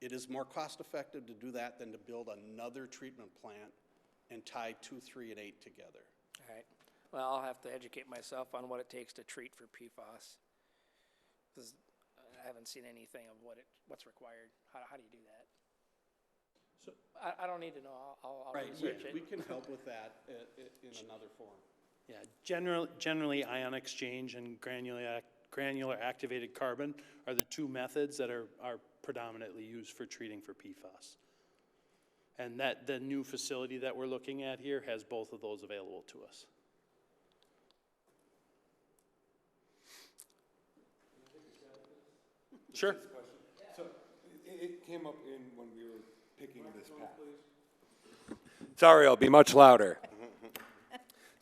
It is more cost-effective to do that than to build another treatment plant and tie 2, 3, and 8 together. All right. Well, I'll have to educate myself on what it takes to treat for PFAS. Because I haven't seen anything of what's required. How do you do that? So- I don't need to know. I'll Right, research it. we can help with that in another form. Yeah, generally ion exchange and granular activated carbon are the 2 methods that are predominantly used for treating for PFAS. And the new facility that we're looking at here has both of those available to us. Sure. So it came up when we were picking this path. Sorry, I'll be much louder.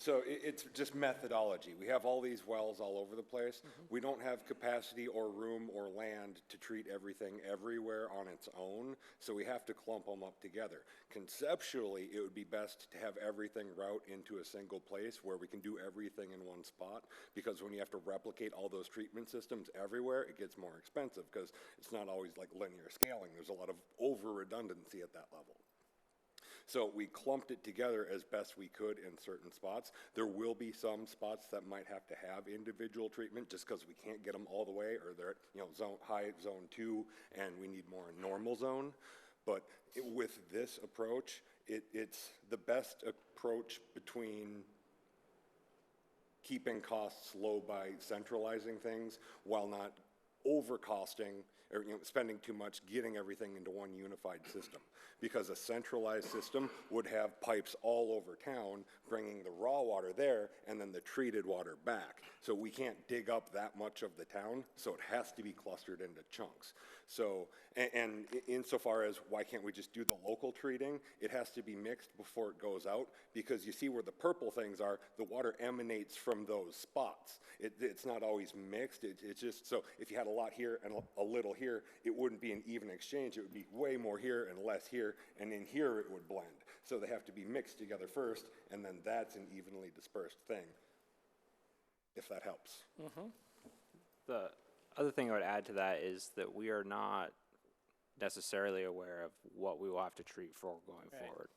So it's just methodology. We have all these wells all over the place. We don't have capacity or room or land to treat everything everywhere on its own, so we have to clump them up together. Conceptually, it would be best to have everything route into a single place where we can do everything in one spot, because when you have to replicate all those treatment systems everywhere, it gets more expensive because it's not always like linear scaling. There's a lot of over redundancy at that level. So we clumped it together as best we could in certain spots. There will be some spots that might have to have individual treatment just because we can't get them all the way, or they're at, high zone 2 and we need more in normal zone. But with this approach, it's the best approach between keeping costs low by centralizing things while not overcosting or spending too much getting everything into one unified system. Because a centralized system would have pipes all over town bringing the raw water there and then the treated water back. So we can't dig up that much of the town, so it has to be clustered into chunks. So, and insofar as why can't we just do the local treating, it has to be mixed before it goes out, because you see where the purple things are, the water emanates from those spots. It's not always mixed, it's just, so if you had a lot here and a little here, it wouldn't be an even exchange, it would be way more here and less here, and in here it would blend. So they have to be mixed together first, and then that's an evenly dispersed thing, if that helps. The other thing I would add to that is that we are not necessarily aware of what we will have to treat for going forward.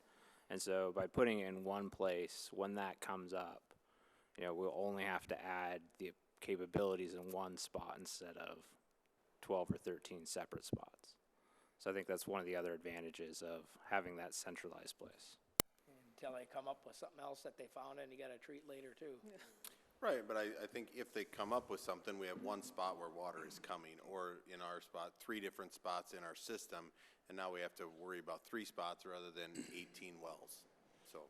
And so by putting it in one place, when that comes up, we'll only have to add the capabilities in one spot instead of 12 or 13 separate spots. So I think that's one of the other advantages of having that centralized place. Until they come up with something else that they found and you gotta treat later too. Right, but I think if they come up with something, we have one spot where water is coming, or in our spot, 3 different spots in our system, and now we have to worry about 3 spots rather than 18 wells. So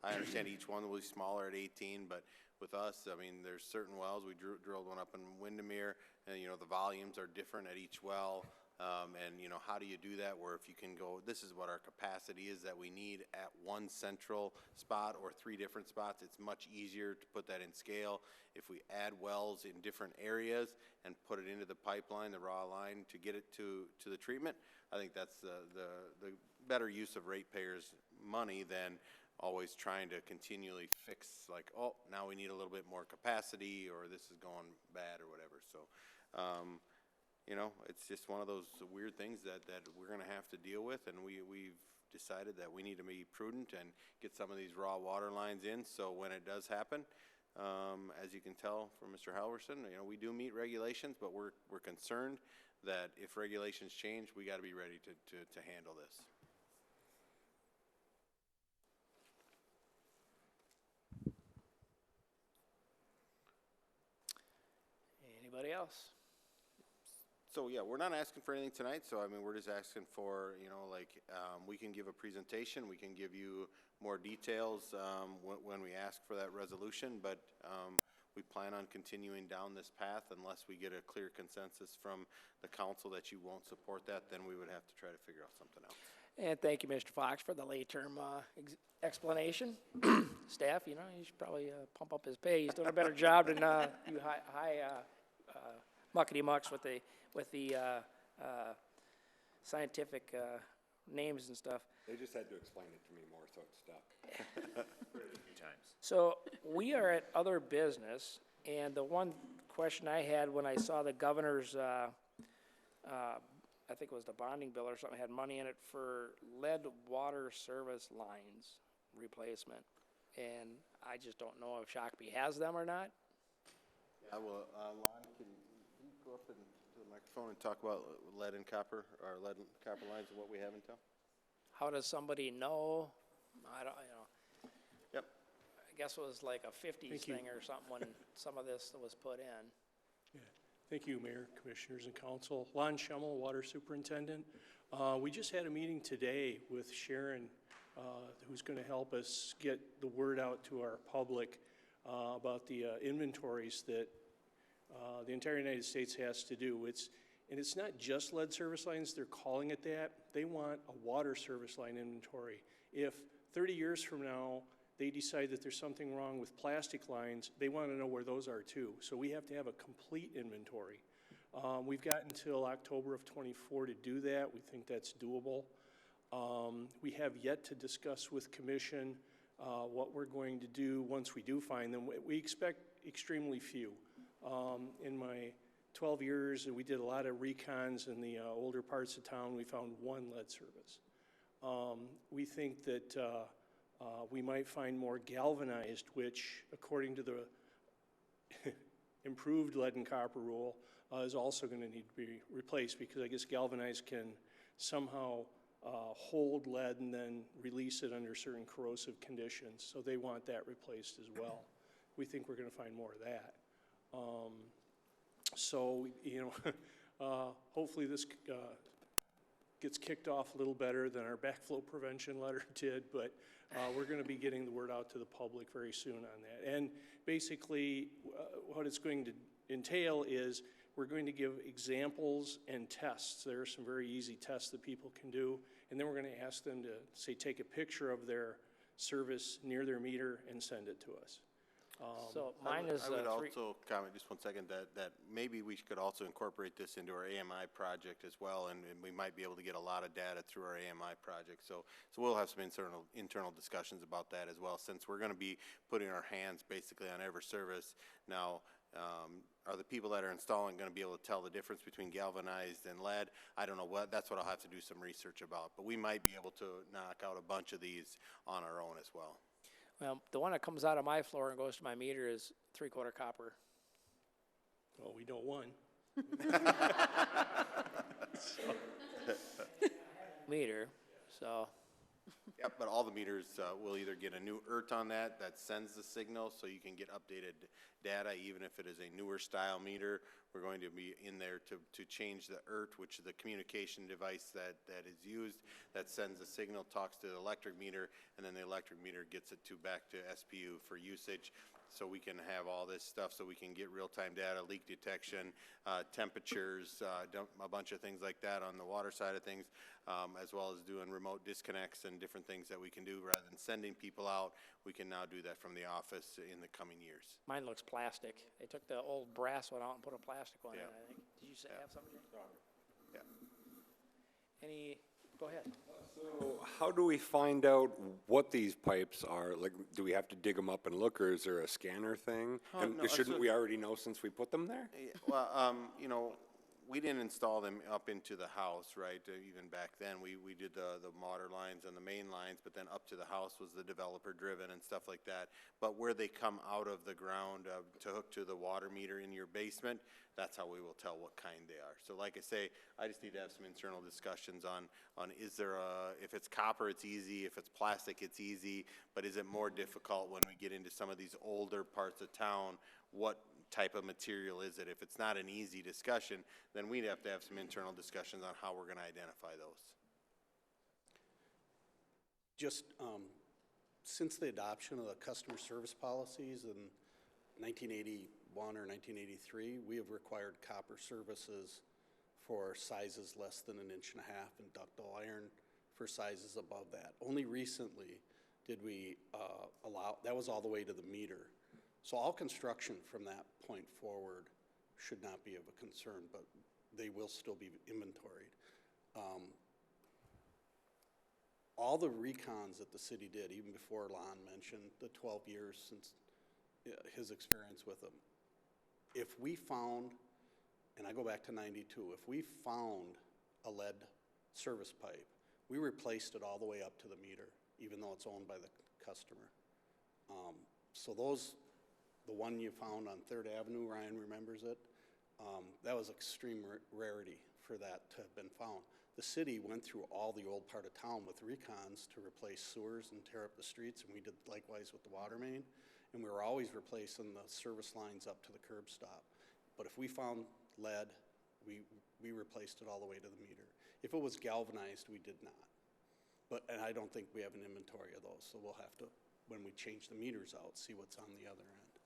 I understand each one will be smaller at 18, but with us, I mean, there's certain wells, we drilled one up in Windermere, and the volumes are different at each well. And how do you do that where if you can go, this is what our capacity is that we need at one central spot or 3 different spots, it's much easier to put that in scale. If we add wells in different areas and put it into the pipeline, the raw line, to get it to the treatment, I think that's the better use of ratepayers' money than always trying to continually fix, like, oh, now we need a little bit more capacity, or this is going bad, or whatever. So, it's just one of those weird things that we're going to have to deal with, and we've decided that we need to be prudent and get some of these raw water lines in, so when it does happen, as you can tell from Mr. Halverson, we do meet regulations, but we're concerned that if regulations change, we got to be ready to handle this. Anybody else? So yeah, we're not asking for anything tonight, so I mean, we're just asking for, we can give a presentation, we can give you more details when we ask for that resolution, but we plan on continuing down this path unless we get a clear consensus from the council that you won't support that, then we would have to try to figure out something else. And thank you, Mr. Fox, for the late-term explanation. Staff, you should probably pump up his pay. He's doing a better job than you muckety-mucks with the scientific names and stuff. They just had to explain it to me more, so it stuck. A few times. So we are at other business, and the one question I had when I saw the governor's, I think it was the bonding bill or something, had money in it for lead water service lines replacement. And I just don't know if Shakopee has them or not. Yeah, well, Lon, can you go up and to the microphone and talk about lead and copper, or lead and copper lines and what we have in town? How does somebody know? I don't, Yep. I guess it was like a 50s thing or something when some of this was put in. Yeah. Thank you, Mayor, Commissioners, and Council. Lon Schemmel, Water Superintendent. We just had a meeting today with Sharon, who's going to help us get the word out to our public about the inventories that the entire United States has to do. And it's not just lead service lines, they're calling it that. They want a water service line inventory. If 30 years from now, they decide that there's something wrong with plastic lines, they want to know where those are too. So we have to have a complete inventory. We've got until October of '24 to do that. We think that's doable. We have yet to discuss with Commission what we're going to do once we do find them. We expect extremely few. In my 12 years, we did a lot of recons in the older parts of town. We found 1 lead service. We think that we might find more galvanized, which, according to the improved lead and copper rule, is also going to need to be replaced, because I guess galvanized can somehow hold lead and then release it under certain corrosive conditions. So they want that replaced as well. We think we're going to find more of that. So, you know, hopefully this gets kicked off a little better than our backflow prevention letter did, but we're going to be getting the word out to the public very soon on that. And basically, what it's going to entail is we're going to give examples and tests. There are some very easy tests that people can do, and then we're going to ask them to, say, take a picture of their service near their meter and send it to us. So mine is I would three. also comment, just 1 second, that maybe we could also incorporate this into our AMI project as well, and we might be able to get a lot of data through our AMI project. So we'll have some internal discussions about that as well, since we're going to be putting our hands basically on Everservice. Now, are the people that are installing going to be able to tell the difference between galvanized and lead? I don't know. That's what I'll have to do some research about. But we might be able to knock out a bunch of these on our own as well. Well, the one that comes out of my floor and goes to my meter is 3/4 copper. Well, we know one. Meter, so. Yep, but all the meters will either get a new ERT on that sends the signal, so you can get updated data, even if it is a newer style meter. We're going to be in there to change the ERT, which is the communication device that is used, that sends the signal, talks to the electric meter, and then the electric meter gets it back to SPU for usage. So we can have all this stuff, so we can get real-time data, leak detection, temperatures, a bunch of things like that on the water side of things, as well as doing remote disconnects and different things that we can do. Rather than sending people out, we can now do that from the office in the coming years. Mine looks plastic. They took the old brass one out and put a plastic one in, Yeah. I think. Did you have something? Yeah. Go ahead. So how do we find out what these pipes are? Like, do we have to dig them up and look, or is there a scanner thing? And no, shouldn't so- we already know since we put them there? Yeah, well, you know, we didn't install them up into the house, right? Even back then, we did the water lines and the main lines, but then up to the house was the developer driven and stuff like that. But where they come out of the ground to hook to the water meter in your basement, that's how we will tell what kind they are. So like I say, I just need to have some internal discussions on is there if it's copper, it's easy. If it's plastic, it's easy. But is it more difficult when we get into some of these older parts of town? What type of material is it? If it's not an easy discussion, then we'd have to have some internal discussions on how we're going to identify those. Just since the adoption of the customer service policies in 1981 or 1983, we have required copper services for sizes less than 1.5 inches and ductile iron for sizes above that. Only recently did we allow, that was all the way to the meter. So all construction from that point forward should not be of a concern, but they will still be inventoried. All the recons that the city did, even before Lon mentioned the 12 years since his experience with them, if we found, and I go back to 92, if we found a lead service pipe, we replaced it all the way up to the meter, even though it's owned by the customer. So those, the one you found on 3rd Avenue, Ryan remembers it, that was extreme rarity for that to have been found. The city went through all the old part of town with recons to replace sewers and tear up the streets, and we did likewise with the water main, and we were always replacing the service lines up to the curb stop. But if we found lead, we replaced it all the way to the meter. If it was galvanized, we did not. And I don't think we have an inventory of those, so we'll have to, when we change the meters out, see what's on the other end.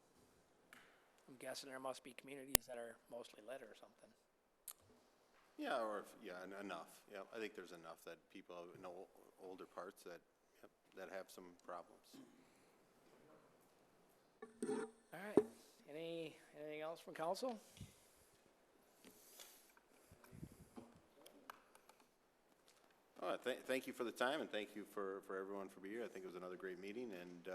I'm guessing there must be communities that are mostly lead or something. Yeah, enough. Yeah, I think there's enough that people know older parts that have some problems. All right. Anything else from council? Thank you for the time, and thank you for everyone for being here. I think it was another great meeting, and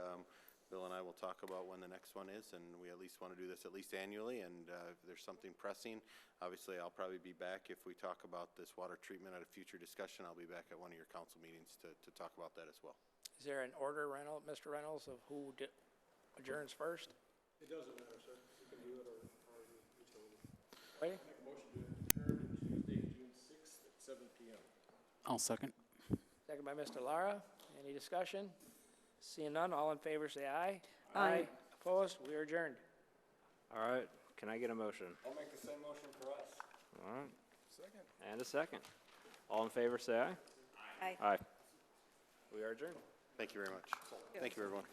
Bill and I will talk about when the next one is, and we at least want to do this at least annually, and if there's something pressing, obviously I'll probably be back. If we talk about this water treatment at a future discussion, I'll be back at one of your council meetings to talk about that as well. Is there an order, Mr. Reynolds, of who adjourns first? It doesn't matter, sir. You can do it or utility. Ready? Make a motion to adjourn to Tuesday, June 6th at 7 p.m. I'll second. Second by Mr. Lara. Any discussion? Seeing none, all in favor say aye. Aye. Opposed? We are adjourned. All right, can I get a motion? I'll make the same motion for us. All right, Second. and a second. All in favor, say aye. Aye. Aye. We are adjourned. Thank you very much. Thank you, everyone.